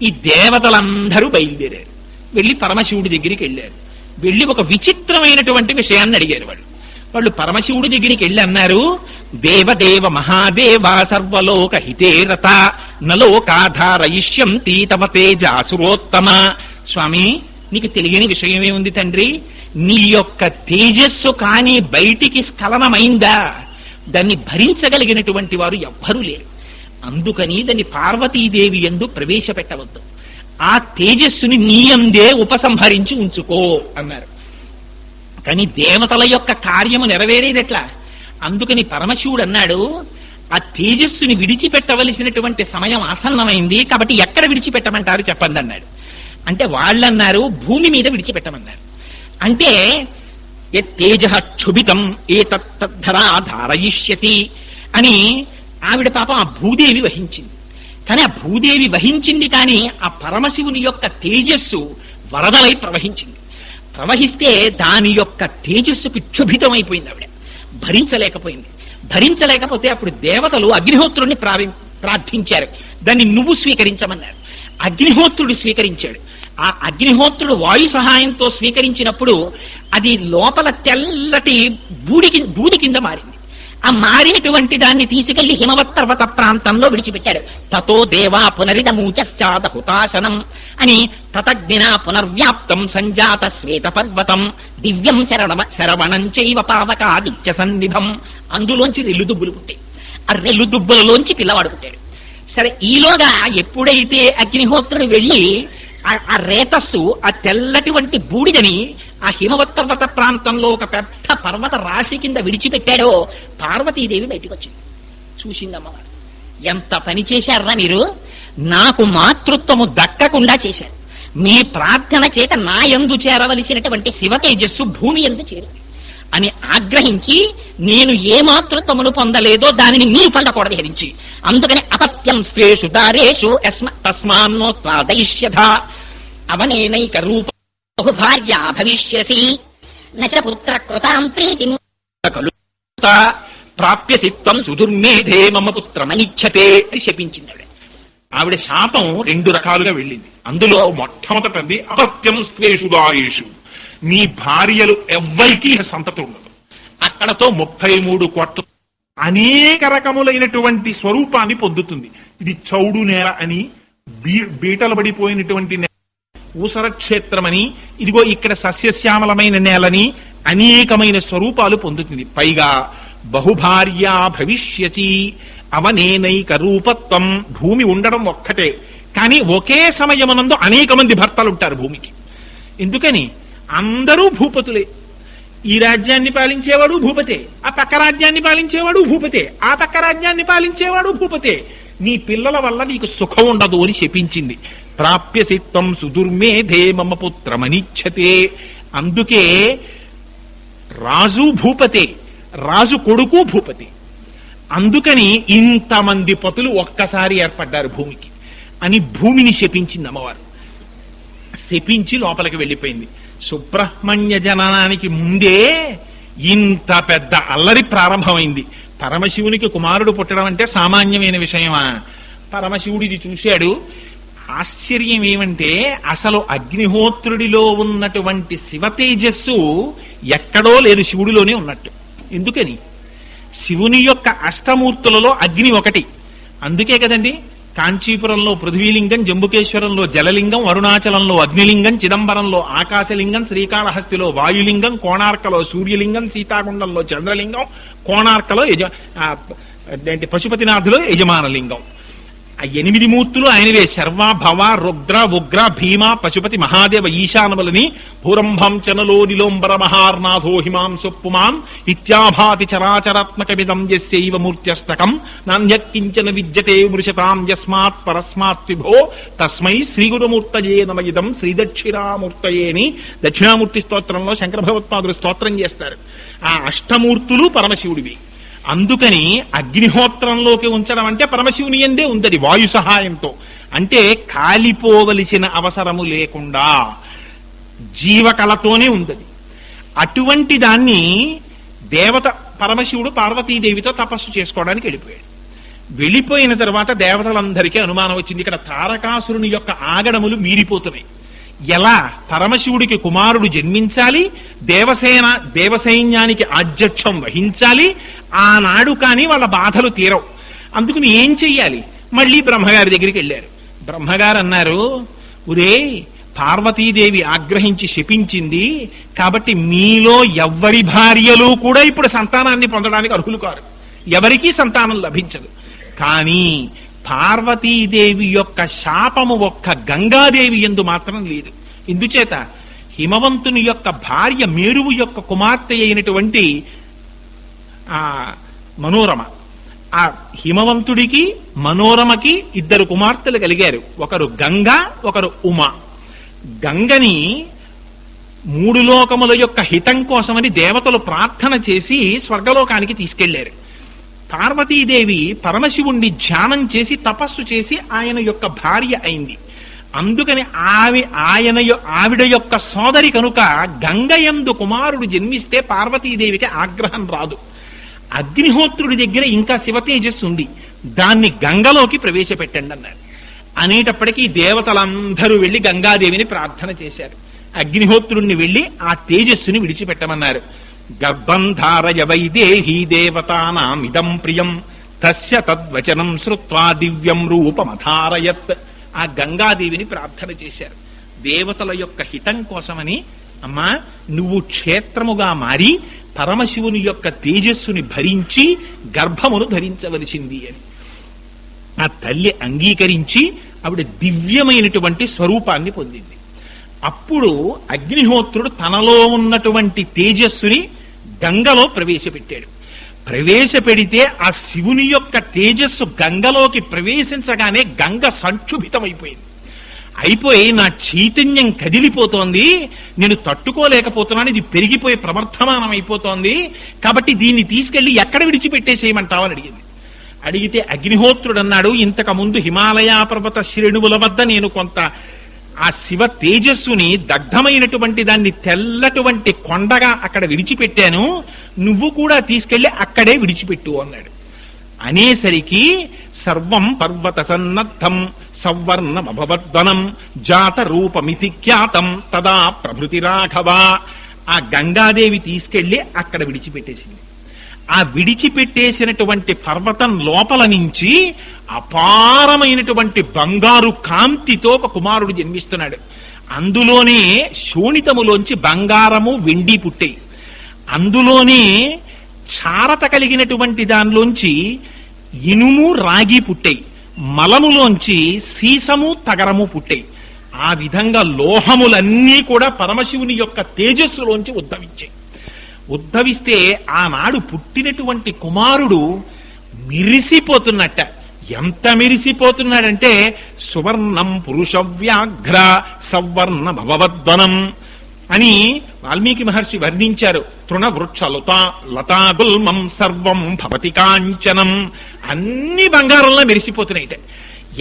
Speaker 1: ఈ దేవతలందరూ బయలుదేరారు, వెళ్ళి పరమశివుడి దగ్గరికి వెళ్ళారు. వెళ్ళి ఒక విచిత్రమైనటువంటి విషయాన్ని అడిగారు. వాళ్ళు పరమశివుడి దగ్గరికి వెళ్ళి అన్నారు, దేవదేవ మహాదేవ సర్వలోక హితేరత నలోకాధారయిష్యంతి తమ తేజాసురోత్తమ. స్వామి, నీకు తెలియని విషయమేముంది తండ్రి, నీ యొక్క తేజస్సు కానీ బయటికి స్ఖలనమైందా, దాన్ని భరించగలిగినటువంటి వారు ఎవ్వరూ లేరు. అందుకని దాన్ని పార్వతీదేవి యందు ప్రవేశపెట్టవద్దు, ఆ తేజస్సుని నీ అందే ఉపసంహరించి ఉంచుకో అన్నారు. కానీ దేవతల యొక్క కార్యము నెరవేరేదెట్లా? అందుకని పరమశివుడు అన్నాడు, ఆ తేజస్సుని విడిచిపెట్టవలసినటువంటి సమయం ఆసన్నమైంది, కాబట్టి ఎక్కడ విడిచిపెట్టమంటారు చెప్పండి అన్నాడు. అంటే వాళ్ళన్నారు, భూమి మీద విడిచిపెట్టమన్నారు. అంటే తేజ క్షుభితం ఏ తద్ధరా ధారయిష్యతి అని ఆవిడ పాపం ఆ భూదేవి వహించింది. కానీ ఆ భూదేవి వహించింది, కానీ ఆ పరమశివుని యొక్క తేజస్సు వరదలై ప్రవహించింది. ప్రవహిస్తే దాని యొక్క తేజస్సుకి క్షుభితమైపోయింది. ఆవిడ భరించలేకపోయింది. భరించలేకపోతే అప్పుడు దేవతలు అగ్నిహోత్రుడిని ప్రార్థించారు, దాన్ని నువ్వు స్వీకరించమన్నారు. అగ్నిహోత్రుడు స్వీకరించాడు. ఆ అగ్నిహోత్రుడు వాయు సహాయంతో స్వీకరించినప్పుడు అది లోపల తెల్లటి బూడి కింద మారింది. ఆ మారినటువంటి దాన్ని తీసుకెళ్లి హిమవత్పర్వత ప్రాంతంలో విడిచిపెట్టాడు. తతో దేవా పునరిదమూచాద హుతాశనం అని తతగ్నినా పునర్వ్యాప్తం సంజాత శ్వేత పర్వతం దివ్యం శరవణం చైవ పావకాదిత్య సన్నిభం. అందులోంచి రెల్లుదుబ్బులు పుట్టాయి. ఆ రెల్లుదుబ్బులలోంచి పిల్లవాడు పుట్టాడు. సరే, ఈలోగా ఎప్పుడైతే అగ్నిహోత్రుడు వెళ్ళి ఆ రేతస్సు, ఆ తెల్లటి వంటి బూడిదని ఆ హిమవత్పర్వత ప్రాంతంలో ఒక పెద్ద పర్వత రాశి కింద విడిచిపెట్టాడో పార్వతీదేవి బయటకు వచ్చింది. చూసిందమ్మవారు, ఎంత పని చేశారా మీరు, నాకు మాతృత్వము దక్కకుండా చేశారు. మీ ప్రార్థన చేత నా యందు చేరవలసినటువంటి శివ తేజస్సు భూమి యందు చేరింది అని ఆగ్రహించి, నేను ఏ మాతృత్వమును పొందలేదో దానిని మీరు పొందకూడదు హరించి. అందుకని అపత్యం స్వేషు దారేషు తస్మాన్నోత్పాదయిష్యథ అవనేనైక రూప భార్య భవిష్యసి నచ పుత్ర కృతాం ప్రీతి ప్రాప్యసి త్వం సుదుర్మేధే మమ పుత్రమనిచ్చతే అని శపించింది ఆవిడ. ఆవిడ శాపం 2 రకాలుగా వెళ్ళింది. అందులో మొట్టమొదటిది అపత్యం స్వేషు దాయేషు, నీ భార్యలు ఎవ్వరికీ సంతతి ఉండదు. అక్కడతో 33 కోట్ల అనేక రకములైనటువంటి స్వరూపాన్ని పొందుతుంది. ఇది చౌడు నేల అని, బీటలు పడిపోయినటువంటి నేల, ఊసర క్షేత్రమని, ఇదిగో ఇక్కడ సస్యశ్యామలమైన నేలని, అనేకమైన స్వరూపాలు పొందుతుంది. పైగా బహుభార్యా భవిష్యతి అవనేనైక రూపత్వం. భూమి ఉండడం ఒక్కటే, కానీ ఒకే సమయమునందు అనేక మంది భర్తలు ఉంటారు భూమికి. ఎందుకని? అందరూ భూపతులే. ఈ రాజ్యాన్ని పాలించేవాడు భూపతే, ఆ పక్క రాజ్యాన్ని పాలించేవాడు భూపతే, ఆ పక్క రాజ్యాన్ని పాలించేవాడు భూపతే. నీ పిల్లల వల్ల నీకు సుఖం ఉండదు అని శపించింది. ప్రాప్యసిత్వం సుదుర్మేధే మమ పుత్రమనిచ్చతే. అందుకే రాజు భూపతే, రాజు కొడుకు భూపతి. అందుకని ఇంతమంది పతులు ఒక్కసారి ఏర్పడ్డారు భూమికి అని భూమిని శపించింది అమ్మవారు. శపించి లోపలికి వెళ్ళిపోయింది. సుబ్రహ్మణ్య జననానికి ముందే ఇంత పెద్ద అల్లరి ప్రారంభమైంది. పరమశివునికి కుమారుడు పుట్టడం అంటే సామాన్యమైన విషయమా? పరమశివుడు ఇది చూశాడు. ఆశ్చర్యం ఏమంటే అసలు అగ్నిహోత్రుడిలో ఉన్నటువంటి శివ తేజస్సు ఎక్కడో లేదు, శివుడిలోనే ఉన్నట్టు. ఎందుకని? శివుని యొక్క అష్టమూర్తులలో అగ్ని ఒకటి. అందుకే కదండి కాంచీపురంలో పృథ్వీలింగం, జంబుకేశ్వరంలో జలలింగం, అరుణాచలంలో అగ్నిలింగం, చిదంబరంలో ఆకాశలింగం, శ్రీకాళహస్తిలో వాయులింగం, కోణార్కలో సూర్యలింగం, సీతాకుండంలో చంద్రలింగం, కోణార్కలో పశుపతినాథులో యజమానలింగం. ఆ 8 మూర్తులు ఆయనవే. శర్వ, భవ, రుద్ర, ఉగ్ర, భీమ, పశుపతి, మహాదేవ, ఈశానములని భూరంభం చనలో నిలోంబర మహార్నాథో హిమాంశు పుమాన్ ఇత్యాభాతి చరాచరాత్మకమిదం యస్యైవ మూర్త్యష్టకం నాన్యక్కించన విద్యతే మృషతాం యస్మాత్ పరస్మాత్ విభో తస్మై శ్రీగురుమూర్తయే నమ ఇదం శ్రీదక్షిణామూర్తయే అని దక్షిణామూర్తి స్తోత్రంలో శంకర భగవత్పాదులు స్తోత్రం చేస్తారు. ఆ అష్టమూర్తులు పరమశివుడివి. అందుకని అగ్నిహోత్రంలోకి ఉంచడం అంటే పరమశివుని యందే ఉందది వాయు సహాయంతో. అంటే కాలిపోవలసిన అవసరము లేకుండా జీవకళతోనే ఉందది. అటువంటి దాన్ని దేవత పరమశివుడు పార్వతీదేవితో తపస్సు చేసుకోవడానికి వెళ్ళిపోయాడు. వెళ్ళిపోయిన తర్వాత దేవతలందరికీ అనుమానం వచ్చింది, ఇక్కడ తారకాసురుని యొక్క ఆగడములు మీరిపోతున్నాయి. ఎలా పరమశివుడికి కుమారుడు జన్మించాలి, దేవసైన్యానికి ఆధ్యక్షం వహించాలి, ఆనాడు కానీ వాళ్ళ బాధలు తీరవు. అందుకని ఏం చెయ్యాలి? మళ్ళీ బ్రహ్మగారి దగ్గరికి వెళ్ళారు. బ్రహ్మగారు అన్నారు, ఒరే పార్వతీదేవి ఆగ్రహించి శపించింది కాబట్టి మీలో ఎవ్వరి భార్యలు కూడా ఇప్పుడు సంతానాన్ని పొందడానికి అర్హులు కారు, ఎవరికీ సంతానం లభించదు. కానీ పార్వతీదేవి యొక్క శాపము ఒక్క గంగాదేవి యందు మాత్రం లేదు. ఇందుచేత హిమవంతుని యొక్క భార్య మేరువు యొక్క కుమార్తె అయినటువంటి ఆ మనోరమ, ఆ హిమవంతుడికి మనోరమకి 2 కుమార్తెలు కలిగారు. ఒకరు గంగ, ఒకరు ఉమ. గంగని 3 లోకముల యొక్క హితం కోసమని దేవతలు ప్రార్థన చేసి స్వర్గలోకానికి తీసుకెళ్లారు. పార్వతీదేవి పరమశివుణ్ణి ధ్యానం చేసి తపస్సు చేసి ఆయన యొక్క భార్య అయింది. అందుకని ఆవిడ యొక్క సోదరి కనుక గంగయందు కుమారుడు జన్మిస్తే పార్వతీదేవికి ఆగ్రహం రాదు. అగ్నిహోత్రుడి దగ్గర ఇంకా శివ తేజస్సు ఉంది, దాన్ని గంగలోకి ప్రవేశపెట్టండి అన్నారు. అనేటప్పటికీ దేవతలందరూ వెళ్లి గంగాదేవిని ప్రార్థన చేశారు. అగ్నిహోత్రుణ్ణి వెళ్లి ఆ తేజస్సుని విడిచిపెట్టమన్నారు. గర్భం ధారయ వైదేహీ దేవతానామిదం ప్రియం తస్య తద్వచనం శ్రుత్వా దివ్యం రూపమధారయత్. ఆ గంగాదేవిని ప్రార్థన చేశారు దేవతల యొక్క హితం కోసమని. అమ్మా, నువ్వు క్షేత్రముగా మారి పరమశివుని యొక్క తేజస్సుని భరించి గర్భమును ధరించవలసింది అని. ఆ తల్లి అంగీకరించి ఆవిడ దివ్యమైనటువంటి స్వరూపాన్ని పొందింది. అప్పుడు అగ్నిహోత్రుడు తనలో ఉన్నటువంటి తేజస్సుని గంగలో ప్రవేశపెట్టాడు. ప్రవేశపెడితే ఆ శివుని యొక్క తేజస్సు గంగలోకి ప్రవేశించగానే గంగ సంక్షుభితమైపోయింది. అయిపోయి నా చైతన్యం కదిలిపోతోంది, నేను తట్టుకోలేకపోతున్నాను, ఇది పెరిగిపోయి ప్రవర్ధమానం అయిపోతోంది, కాబట్టి దీన్ని తీసుకెళ్లి ఎక్కడ విడిచిపెట్టేసేయమంటావని అడిగింది. అడిగితే అగ్నిహోత్రుడు అన్నాడు, ఇంతకు ముందు హిమాలయ పర్వత శ్రేణువుల వద్ద నేను కొంత ఆ శివ తేజస్సుని దగ్ధమైనటువంటి దాన్ని తెల్లటువంటి కొండగా అక్కడ విడిచిపెట్టాను, నువ్వు కూడా తీసుకెళ్లి అక్కడే విడిచిపెట్టు అన్నాడు. అనేసరికి సర్వం పర్వత సన్నద్ధం సవర్ణమభవద్వనం జాత రూపమితి ఖ్యాతం తదా ప్రభృతి రాఘవ. ఆ గంగాదేవి తీసుకెళ్లి అక్కడ విడిచిపెట్టేసింది. ఆ విడిచిపెట్టేసినటువంటి పర్వతం లోపల నుంచి అపారమైనటువంటి బంగారు కాంతితో ఒక కుమారుడు జన్మిస్తున్నాడు. అందులోనే శోణితములోంచి బంగారము వెండి పుట్టాయి. అందులోనే క్షారత కలిగినటువంటి దానిలోంచి ఇనుము రాగి పుట్టాయి. మలములోంచి సీసము తగరము పుట్టాయి. ఆ విధంగా లోహములన్నీ కూడా పరమశివుని యొక్క తేజస్సులోంచి ఉద్భవించాయి. ఉద్భవిస్తే ఆనాడు పుట్టినటువంటి కుమారుడు మిరిసిపోతున్నట్ట. ఎంత మిరిసిపోతున్నాడంటే సువర్ణం పురుష వ్యాఘ్ర సవర్ణ భవద్వనం అని వాల్మీకి మహర్షి వర్ణించారు. తృణవృక్ష లతాగుల్మం సర్వం భవతి కాంచనం. అన్ని బంగారంలో మెరిసిపోతున్నాయిట.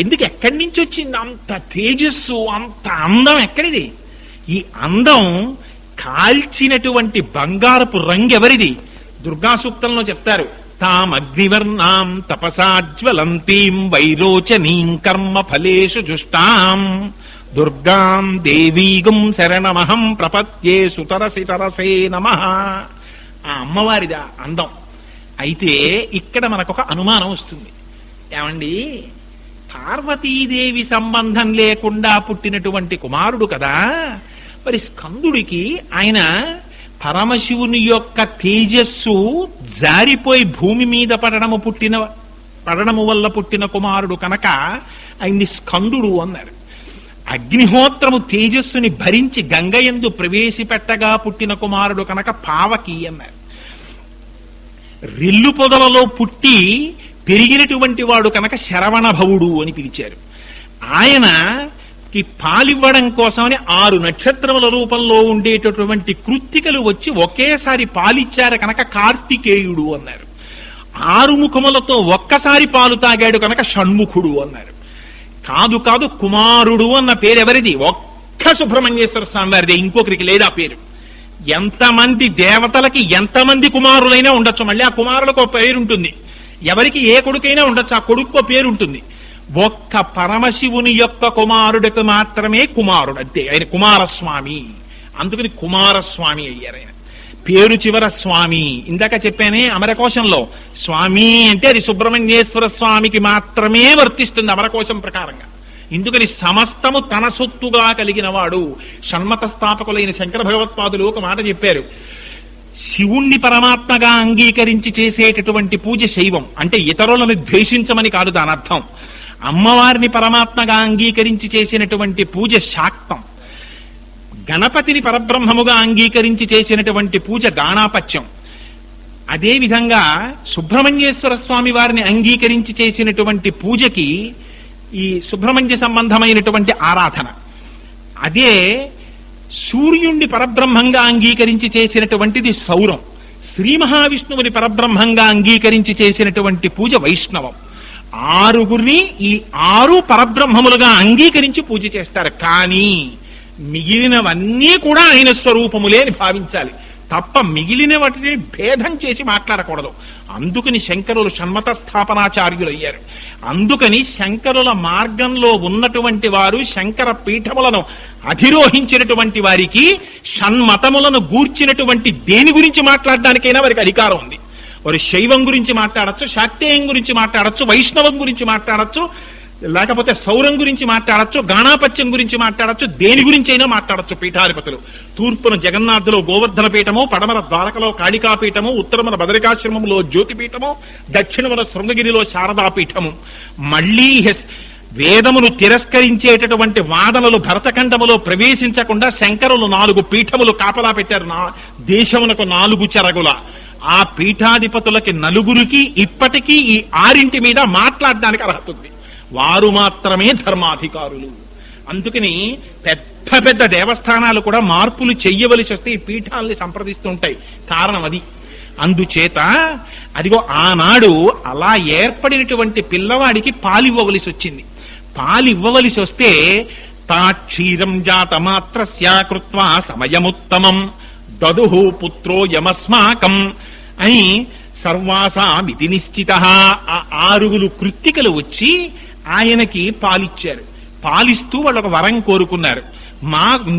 Speaker 1: ఎందుకు, ఎక్కడి నుంచి వచ్చింది అంత తేజస్సు, అంత అందం? ఎక్కడిది ఈ అందం? కాల్చినటువంటి బంగారపు రంగు ఎవరిది? దుర్గా సూక్తంలో చెప్తారు, తామగ్నివర్ణాం తపసాజ్వలంతీం వైరోచనీం కర్మ ఫలేషు జుష్టాం దుర్గాం దేవీగం శరణమహం ప్రపత్యే సుతరసి తరసే నమః. ఆ అమ్మవారిదా అందం. అయితే ఇక్కడ మనకొక అనుమానం వస్తుంది. ఏమండి, పార్వతీదేవి సంబంధం లేకుండా పుట్టినటువంటి కుమారుడు కదా, మరి స్కందుడికి ఆయన పరమశివుని యొక్క తేజస్సు జారిపోయి భూమి మీద పడడము వల్ల పుట్టిన కుమారుడు కనుక ఆయన్ని స్కందుడు అన్నారు. అగ్నిహోత్రము తేజస్సుని భరించి గంగయందు ప్రవేశపెట్టగా పుట్టిన కుమారుడు కనుక పావకి అన్నారు. రెల్లు పొదలలో పుట్టి పెరిగినటువంటి వాడు కనుక శరవణభవుడు అని పిలిచారు. ఆయనకి పాలివ్వడం కోసమని 6 నక్షత్రముల రూపంలో ఉండేటటువంటి కృత్తికలు వచ్చి ఒకేసారి పాలిచ్చారు కనుక కార్తికేయుడు అన్నారు. 6 ముఖములతో ఒక్కసారి పాలు తాగాడు కనుక షణ్ముఖుడు అన్నారు. కాదు కాదు, కుమారుడు అన్న పేరు ఎవరిది? ఒక్క సుబ్రహ్మణ్యేశ్వర స్వామి వారిదే, ఇంకొకరికి లేదా పేరు. ఎంతమంది దేవతలకి ఎంతమంది కుమారులైనా ఉండొచ్చు, మళ్ళీ ఆ కుమారులకు ఒక పేరు ఉంటుంది. ఎవరికి ఏ కొడుకైనా ఉండొచ్చు, ఆ కొడుకు పేరు ఉంటుంది. ఒక్క పరమశివుని యొక్క కుమారుడికి మాత్రమే కుమారుడు, అంతే. ఆయన కుమారస్వామి, అందుకని కుమారస్వామి అయ్యారు. ఆయన పేరు చివర స్వామి. ఇందాక చెప్పానే అమరకోశంలో స్వామి అంటే అది సుబ్రహ్మణ్యేశ్వర స్వామికి మాత్రమే వర్తిస్తుంది అమరకోశం ప్రకారంగా. ఇందుకని సమస్తము తన సొత్తుగా కలిగిన వాడు. షణ్మత స్థాపకులైన శంకర భగవత్పాదులు ఒక మాట చెప్పారు. శివుణ్ణి పరమాత్మగా అంగీకరించి చేసేటటువంటి పూజ శైవం, అంటే ఇతరులను ద్వేషించమని కాదు దాని అర్థం. అమ్మవారిని పరమాత్మగా అంగీకరించి చేసినటువంటి పూజ శాక్తం. గణపతిని పరబ్రహ్మముగా అంగీకరించి చేసినటువంటి పూజ గాణాపత్యం. అదేవిధంగా సుబ్రహ్మణ్యేశ్వర స్వామి వారిని అంగీకరించి చేసినటువంటి పూజకి ఈ సుబ్రహ్మణ్య సంబంధమైనటువంటి ఆరాధన. అదే సూర్యుణ్ణి పరబ్రహ్మంగా అంగీకరించి చేసినటువంటిది సౌరం. శ్రీ మహావిష్ణువుని పరబ్రహ్మంగా అంగీకరించి చేసినటువంటి పూజ వైష్ణవం. 6గురిని ఈ 6 పరబ్రహ్మములుగా అంగీకరించి పూజ చేస్తారు. కానీ మిగిలినవన్నీ కూడా ఆయన స్వరూపములే అని భావించాలి తప్ప మిగిలిన వాటిని భేదం చేసి మాట్లాడకూడదు. అందుకని శంకరులు షణ్మత స్థాపనాచార్యులు అయ్యారు. అందుకని శంకరుల మార్గంలో ఉన్నటువంటి వారు, శంకర పీఠములను అధిరోహించినటువంటి వారికి షణ్మతములను గూర్చినటువంటి దేని గురించి మాట్లాడడానికైనా వారికి అధికారం ఉంది. వారు శైవం గురించి మాట్లాడచ్చు, శాక్తేయం గురించి మాట్లాడచ్చు, వైష్ణవం గురించి మాట్లాడచ్చు, లేకపోతే సౌరం గురించి మాట్లాడచ్చు, గాణాపత్యం గురించి మాట్లాడచ్చు, దేని గురించి అయినా మాట్లాడచ్చు. పీఠాధిపతులు తూర్పున జగన్నాథులో గోవర్ధన పీఠము, పడమర ద్వారకలో కాళికాపీఠము, ఉత్తరమున బదరికాశ్రమంలో జ్యోతిపీఠము, దక్షిణమున శృంగగిరిలో శారదాపీఠము. మళ్లీ వేదమును తిరస్కరించేటటువంటి వాదనలు భరతఖండములో ప్రవేశించకుండా శంకరులు 4 పీఠములు కాపలా పెట్టారు. దేశమునకు 4 చెరగుల. ఆ పీఠాధిపతులకి 4గురికి ఇప్పటికీ ఈ 6 మీద మాట్లాడడానికి అర్హత ఉంది. వారు మాత్రమే ధర్మాధికారులు. అందుకని పెద్ద పెద్ద దేవస్థానాలు కూడా మార్పులు చెయ్యవలసి వస్తే ఈ పీఠాలని సంప్రదిస్తుంటాయి. కారణం అది. అందుచేత అదిగో ఆనాడు అలా ఏర్పడినటువంటి పిల్లవాడికి పాలివ్వవలసి వచ్చింది. పాలివ్వవలసి వస్తే తాక్షీరం జాతమాత్రస్య కృత్వా సమయముత్తమం దదుహు పుత్రో యమస్మాకం అని సర్వాసామితి నిశ్చిత. ఆ 6 కృత్తికలు వచ్చి ఆయనకి పాలిచ్చారు. పాలిస్తూ వాళ్ళు ఒక వరం కోరుకున్నారు.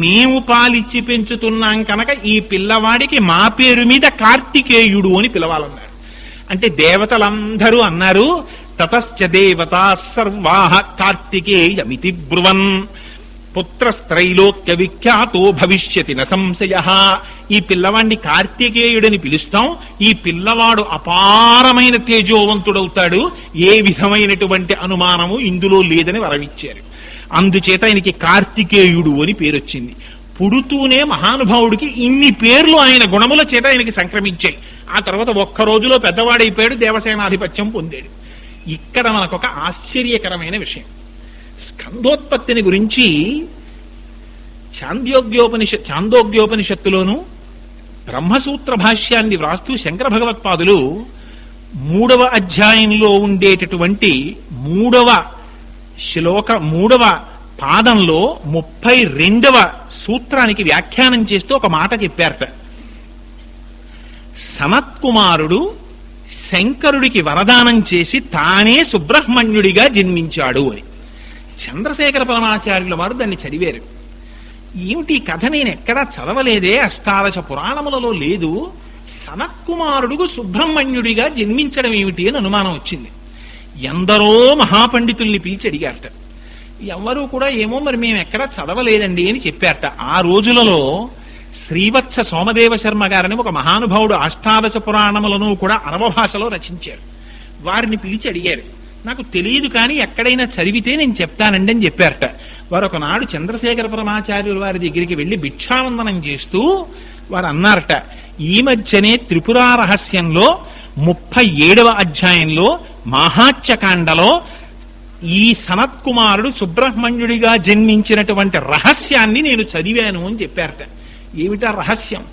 Speaker 1: మేము పాలిచ్చి పెంచుతున్నాం కనుక ఈ పిల్లవాడికి మా పేరు మీద కార్తికేయుడు అని పిలవాలన్నారు. అంటే దేవతలందరూ అన్నారు, తతశ్చ దేవతా సర్వాః కార్తికేయమితి బ్రువన్ పుత్రస్త్రైలోక్య విఖ్యాతో భవిష్యతి న సంశయః. ఈ పిల్లవాడిని కార్తికేయుడని పిలుస్తాం. ఈ పిల్లవాడు అపారమైన తేజోవంతుడవుతాడు, ఏ విధమైనటువంటి అనుమానము ఇందులో లేదని వరమిచ్చారు. అందుచేత ఆయనకి కార్తికేయుడు అని పేరొచ్చింది. పుడుతూనే మహానుభావుడికి ఇన్ని పేర్లు ఆయన గుణముల చేత ఆయనకి సంక్రమించాయి. ఆ తర్వాత ఒక్క రోజులో పెద్దవాడైపోయాడు, దేవసేనాధిపత్యం పొందాడు. ఇక్కడ మనకొక ఆశ్చర్యకరమైన విషయం. స్కందోత్పత్తిని గురించి ఛాందోగ్యోపనిషత్తులోను బ్రహ్మసూత్ర భాష్యాన్ని వ్రాస్తూ శంకర భగవత్పాదులు 3వ అధ్యాయంలో ఉండేటటువంటి 3వ శ్లోక 3వ పాదంలో 32వ సూత్రానికి వ్యాఖ్యానం చేస్తూ ఒక మాట చెప్పారట. సనత్కుమారుడు శంకరుడికి వరదానం చేసి తానే సుబ్రహ్మణ్యుడిగా జన్మించాడు అని. చంద్రశేఖర పరమాచార్యుల వారు దాన్ని చదివారు. ఏమిటి ఈ కథ నేను ఎక్కడా చదవలేదే, అష్టాదశ పురాణములలో లేదు, సనత్కుమారుడు సుబ్రహ్మణ్యుడిగా జన్మించడం ఏమిటి అని అనుమానం వచ్చింది. ఎందరో మహాపండితుల్ని పిలిచి అడిగారట. ఎవరూ కూడా ఏమో మరి మేము ఎక్కడా చదవలేదండి అని చెప్పారట. ఆ రోజులలో శ్రీవత్స సోమదేవ శర్మ గారని ఒక మహానుభావుడు అష్టాదశ పురాణములను కూడా అరవ భాషలో రచించారు. వారిని పిలిచి అడిగారు, నాకు తెలియదు కానీ ఎక్కడైనా చదివితే నేను చెప్తానండి అని చెప్పారట. వారు ఒకనాడు చంద్రశేఖర పరమాచార్యుల వారి దగ్గరికి వెళ్లి భిక్షావందనం చేస్తూ వారు అన్నారట, ఈ మధ్యనే త్రిపురా రహస్యంలో 37వ అధ్యాయంలో మాహాత్యకాండలో ఈ సనత్కుమారుడు సుబ్రహ్మణ్యుడిగా జన్మించినటువంటి రహస్యాన్ని నేను చదివాను అని చెప్పారట. ఏమిటా రహస్యం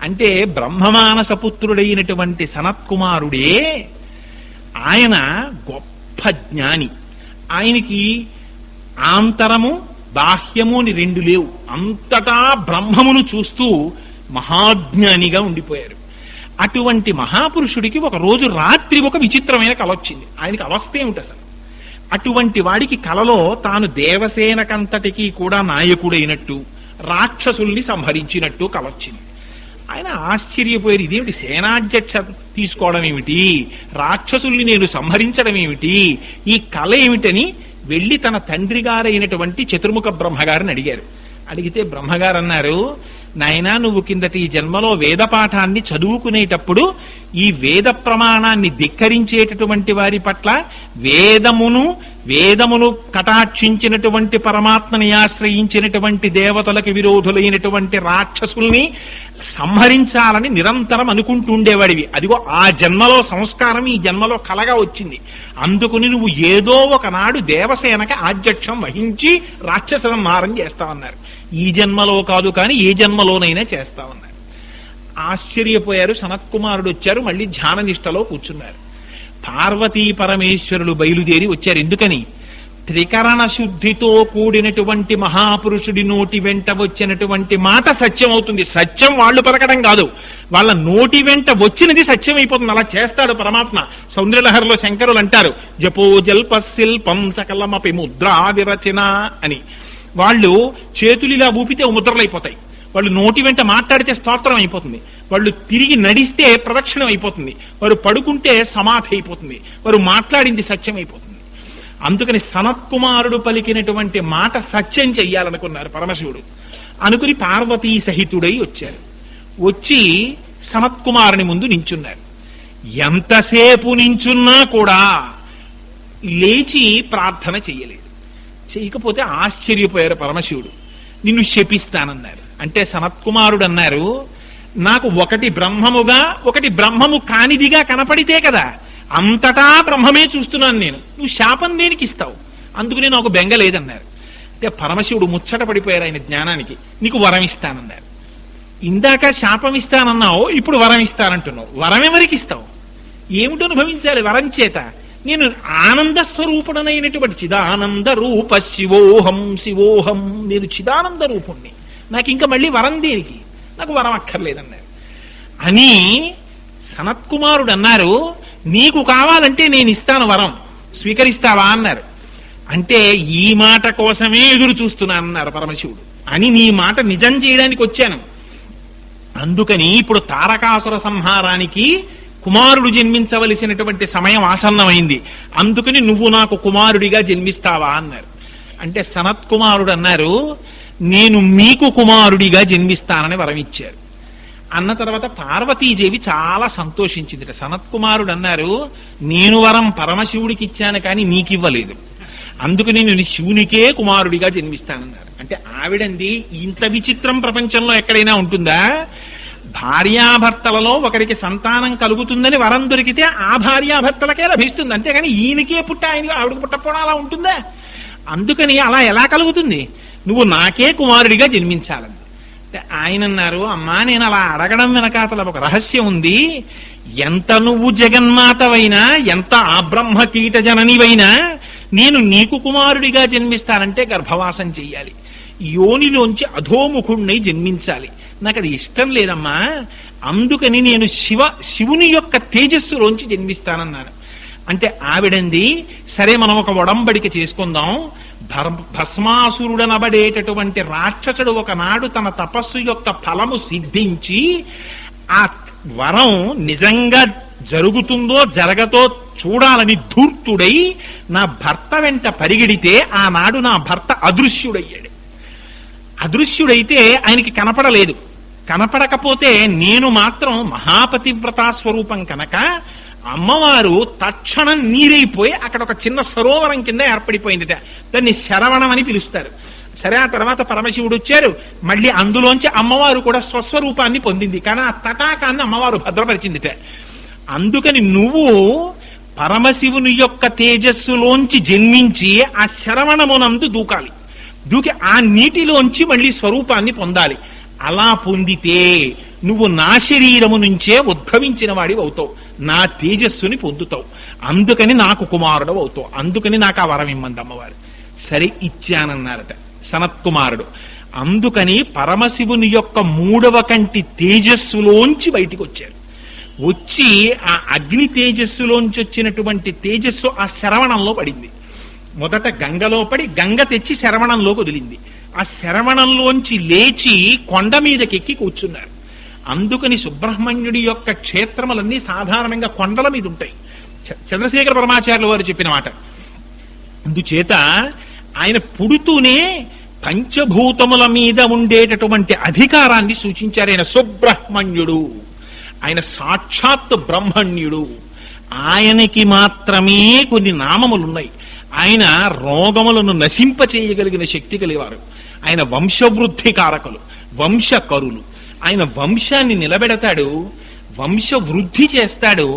Speaker 1: అంటే, బ్రహ్మమానస పుత్రుడైనటువంటి సనత్కుమారుడే ఆయన గొప్ప జ్ఞాని. ఆయనకి ఆంతరము బాహ్యము అని రెండు లేవు, అంతటా బ్రహ్మమును చూస్తూ మహాజ్ఞానిగా ఉండిపోయారు. అటువంటి మహాపురుషుడికి ఒక రోజు రాత్రి ఒక విచిత్రమైన కల వచ్చింది. ఆయనకి అవస్థ ఏమిటి అసలు? అటువంటి వాడికి కలలో తాను దేవసేనకంతటికి కూడా నాయకుడైనట్టు, రాక్షసుల్ని సంహరించినట్టు కలొచ్చింది. ఆయన ఆశ్చర్యపోయారు, ఇదేమిటి సేనాధ్యక్ష తీసుకోవడం ఏమిటి, రాక్షసుల్ని నేను సంహరించడం ఏమిటి, ఈ కళ ఏమిటని వెళ్లి తన తండ్రి గారైనటువంటి చతుర్ముఖ బ్రహ్మగారిని అడిగారు. అడిగితే బ్రహ్మగారు అన్నారు, నాయనా నువ్వు కిందటి ఈ జన్మలో వేద పాఠాన్ని చదువుకునేటప్పుడు ఈ వేద ప్రమాణాన్ని ధిక్కరించేటటువంటి వారి పట్ల వేదమును కటాక్షించినటువంటి పరమాత్మని ఆశ్రయించినటువంటి దేవతలకు విరోధులైనటువంటి రాక్షసుల్ని సంహరించాలని నిరంతరం అనుకుంటుండేవాడివి. అదిగో ఆ జన్మలో సంస్కారం ఈ జన్మలో కలగా వచ్చింది. అందుకుని నువ్వు ఏదో ఒకనాడు దేవసేనకి ఆధ్యక్షం వహించి రాక్షస సంహారం చేస్తావన్నారు. ఈ జన్మలో కాదు కానీ ఏ జన్మలోనైనా చేస్తామన్నారు. ఆశ్చర్యపోయారు. సనత్కుమారుడు వచ్చారు, మళ్ళీ ధ్యాన నిష్టలో కూర్చున్నారు. పార్వతీ పరమేశ్వరులు బయలుదేరి వచ్చారు. ఎందుకని? త్రికరణ శుద్ధితో కూడినటువంటి మహాపురుషుడి నోటి వెంట వచ్చినటువంటి మాట సత్యం అవుతుంది. సత్యం వాళ్ళు పలకడం కాదు, వాళ్ళ నోటి వెంట వచ్చినది సత్యం అయిపోతుంది. అలా చేస్తాడు పరమాత్మ. సౌందర్యలహరిలో శంకరులు అంటారు, జపో జల్ప శిల్పం సకలమపి ముద్రా విరచన అని. వాళ్ళు చేతులు ఇలా ఊపితే ముద్రలు అయిపోతాయి, వాళ్ళు నోటి వెంట మాట్లాడితే స్తోత్రం అయిపోతుంది, వాళ్ళు తిరిగి నడిస్తే ప్రదక్షిణం అయిపోతుంది, వారు పడుకుంటే సమాధి అయిపోతుంది, వారు మాట్లాడింది సత్యం అయిపోతుంది. అందుకని సనత్కుమారుడు పలికినటువంటి మాట సత్యం చెయ్యాలనుకున్నారు పరమశివుడు. అనుకుని పార్వతీ సహితుడై వచ్చారు. వచ్చి సనత్కుమారుని ముందు నించున్నారు. ఎంతసేపు నించున్నా కూడా లేచి ప్రార్థన చెయ్యలేదు. చేయకపోతే ఆశ్చర్యపోయారు పరమశివుడు. నిన్ను శపిస్తానన్నారు. అంటే సనత్కుమారుడు అన్నారు, నాకు ఒకటి బ్రహ్మముగా ఒకటి బ్రహ్మము కానిదిగా కనపడితే కదా, అంతటా బ్రహ్మమే చూస్తున్నాను నేను, నువ్వు శాపం దేనికి ఇస్తావు? అందుకని నాకు బెంగ లేదన్నారు. అంటే పరమశివుడు ముచ్చట పడిపోయారు ఆయన జ్ఞానానికి. నీకు వరం ఇస్తానన్నారు. ఇందాక శాపం ఇస్తానన్నావు, ఇప్పుడు వరం ఇస్తానంటున్నావు. వరం ఎవరికి ఇస్తావు? ఏమిటో అనుభవించాలి వరం చేత? నేను ఆనంద స్వరూపుడనైనటువంటి చిదానంద రూప శివోహం శివోహం, నేను చిదానంద రూపుణ్ణి, నాకు ఇంకా మళ్ళీ వరం దేనికి? నాకు వరం అక్కర్లేదన్నారు. అని సనత్కుమారుడు అన్నారు, నీకు కావాలంటే నేను ఇస్తాను వరం, స్వీకరిస్తావా అన్నారు. అంటే ఈ మాట కోసమే ఎదురు చూస్తున్నాను అన్నారు పరమశివుడు. అని నీ మాట నిజం చేయడానికి వచ్చాను. అందుకని ఇప్పుడు తారకాసుర సంహారానికి కుమారుడు జన్మించవలసినటువంటి సమయం ఆసన్నమైంది, అందుకని నువ్వు నాకు కుమారుడిగా జన్మిస్తావా అన్నారు. అంటే సనత్కుమారుడు అన్నారు, నేను మీకు కుమారుడిగా జన్మిస్తానని వరం ఇచ్చారు. అన్న తర్వాత పార్వతీదేవి చాలా సంతోషించింది. సనత్కుమారుడు అన్నారు, నేను వరం పరమశివుడికి ఇచ్చాను కానీ నీకివ్వలేదు, అందుకని నేను శివునికే కుమారుడిగా జన్మిస్తానన్నారు. అంటే ఆవిడంది, ఇంత విచిత్రం ప్రపంచంలో ఎక్కడైనా ఉంటుందా? భార్యాభర్తలలో ఒకరికి సంతానం కలుగుతుందని వరం దొరికితే ఆ భార్యాభర్తలకే లభిస్తుంది, అంతేగాని ఈయనకే పుట్ట ఆయన ఆవిడకి పుట్టకపోవడం అలా ఉంటుందా? అందుకని అలా ఎలా కలుగుతుంది? నువ్వు నాకే కుమారుడిగా జన్మించాలని. ఆయన అన్నారు, అమ్మా నేను అలా అడగడం వెనకాతల ఒక రహస్యం ఉంది. ఎంత నువ్వు జగన్మాతవైనా, ఎంత ఆ బ్రహ్మ కీట జననివైనా, నేను నీకు కుమారుడిగా జన్మిస్తానంటే గర్భవాసం చెయ్యాలి, యోనిలోంచి అధోముఖుణ్ణి జన్మించాలి, నాకు అది ఇష్టం లేదమ్మా, అందుకని నేను శివుని యొక్క తేజస్సులోంచి జన్మిస్తానన్నాను. అంటే ఆవిడంది, సరే మనం ఒక ఒడంబడిక చేసుకుందాం. భస్మాసురుడనబడేటటువంటి రాక్షసుడు ఒకనాడు తన తపస్సు యొక్క ఫలము సిద్ధించి ఆ వరం నిజంగా జరుగుతుందో జరగతో చూడాలని ధూర్తుడై నా భర్త వెంట పరిగెడితే ఆనాడు నా భర్త అదృశ్యుడయ్యాడు. అదృశ్యుడైతే ఆయనకి కనపడలేదు. కనపడకపోతే నేను మాత్రం మహాపతివ్రతా స్వరూపం కనుక అమ్మవారు తక్షణం నీరైపోయి అక్కడ ఒక చిన్న సరోవరం కింద ఏర్పడిపోయిందిట. దాన్ని శరవణం అని పిలుస్తారు. సరే, ఆ తర్వాత పరమశివుడు వచ్చారు, మళ్ళీ అందులోంచి అమ్మవారు కూడా స్వస్వరూపాన్ని పొందింది. కానీ ఆ తటాకాన్ని అమ్మవారు భద్రపరిచిందిట. అందుకని నువ్వు పరమశివుని యొక్క తేజస్సులోంచి జన్మించి ఆ శరవణమునందు దూకాలి. దూకి ఆ నీటిలోంచి మళ్ళీ స్వరూపాన్ని పొందాలి. అలా పొందితే నువ్వు నా శరీరము నుంచే ఉద్భవించిన వాడివి అవుతావు, నా తేజస్సుని పొందుతావు. అందుకని నాకు కుమారుడు అవుతావు. అందుకని నాకు ఆ వరం ఇమ్మంది అమ్మవారు. సరే, ఇచ్చానన్నారట సనత్కుమారుడు. అందుకని పరమశివుని యొక్క 3వ కంటి తేజస్సులోంచి బయటికి వచ్చారు. వచ్చి ఆ అగ్ని తేజస్సులోంచి వచ్చినటువంటి తేజస్సు ఆ శరవణంలో పడింది. మొదట గంగలో పడి గంగ తెచ్చి శరవణంలోకి వదిలింది. ఆ శరవణంలోంచి లేచి కొండ మీదకెక్కి కూర్చున్నారు. అందుకని సుబ్రహ్మణ్యుడి యొక్క క్షేత్రములన్నీ సాధారణంగా కొండల మీద ఉంటాయి. చంద్రశేఖర పరమాచార్యుల వారు చెప్పిన మాట. అందుచేత ఆయన పుడుతూనే పంచభూతముల మీద ఉండేటటువంటి అధికారాన్ని సూచించారు. ఆయన సుబ్రహ్మణ్యుడు, ఆయన సాక్షాత్ బ్రహ్మణ్యుడు. ఆయనకి మాత్రమే కొన్ని నామములున్నాయి. ఆయన రోగములను నశింపచేయగలిగిన శక్తి కలివారు. ఆయన వంశవృద్ధి కారకులు, వంశకరులు. ఆయన వంశాన్ని నిలబెడతాడు, వంశవృద్ధి చేస్తాడు,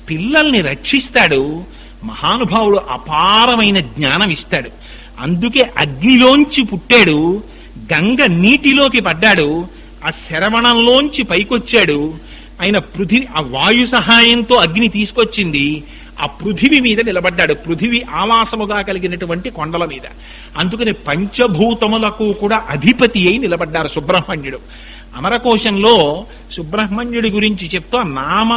Speaker 1: పిల్లల్ని రక్షిస్తాడు. మహానుభావుడు అపారమైన జ్ఞానం ఇస్తాడు. అందుకే అగ్నిలోంచి పుట్టాడు, గంగ నీటిలోకి పడ్డాడు, ఆ శరవణంలోంచి పైకొచ్చాడు. ఆయన పృథివీ ఆ వాయు సహాయంతో అగ్ని తీసుకొచ్చింది, ఆ పృథివీ మీద నిలబడ్డాడు, పృథివీ ఆవాసముగా కలిగినటువంటి కొండల మీద. అందుకని పంచభూతములకు కూడా అధిపతి అయి నిలబడ్డారు సుబ్రహ్మణ్యుడు. అమరకోశంలో సుబ్రహ్మణ్యుడి గురించి చెప్తూ నామ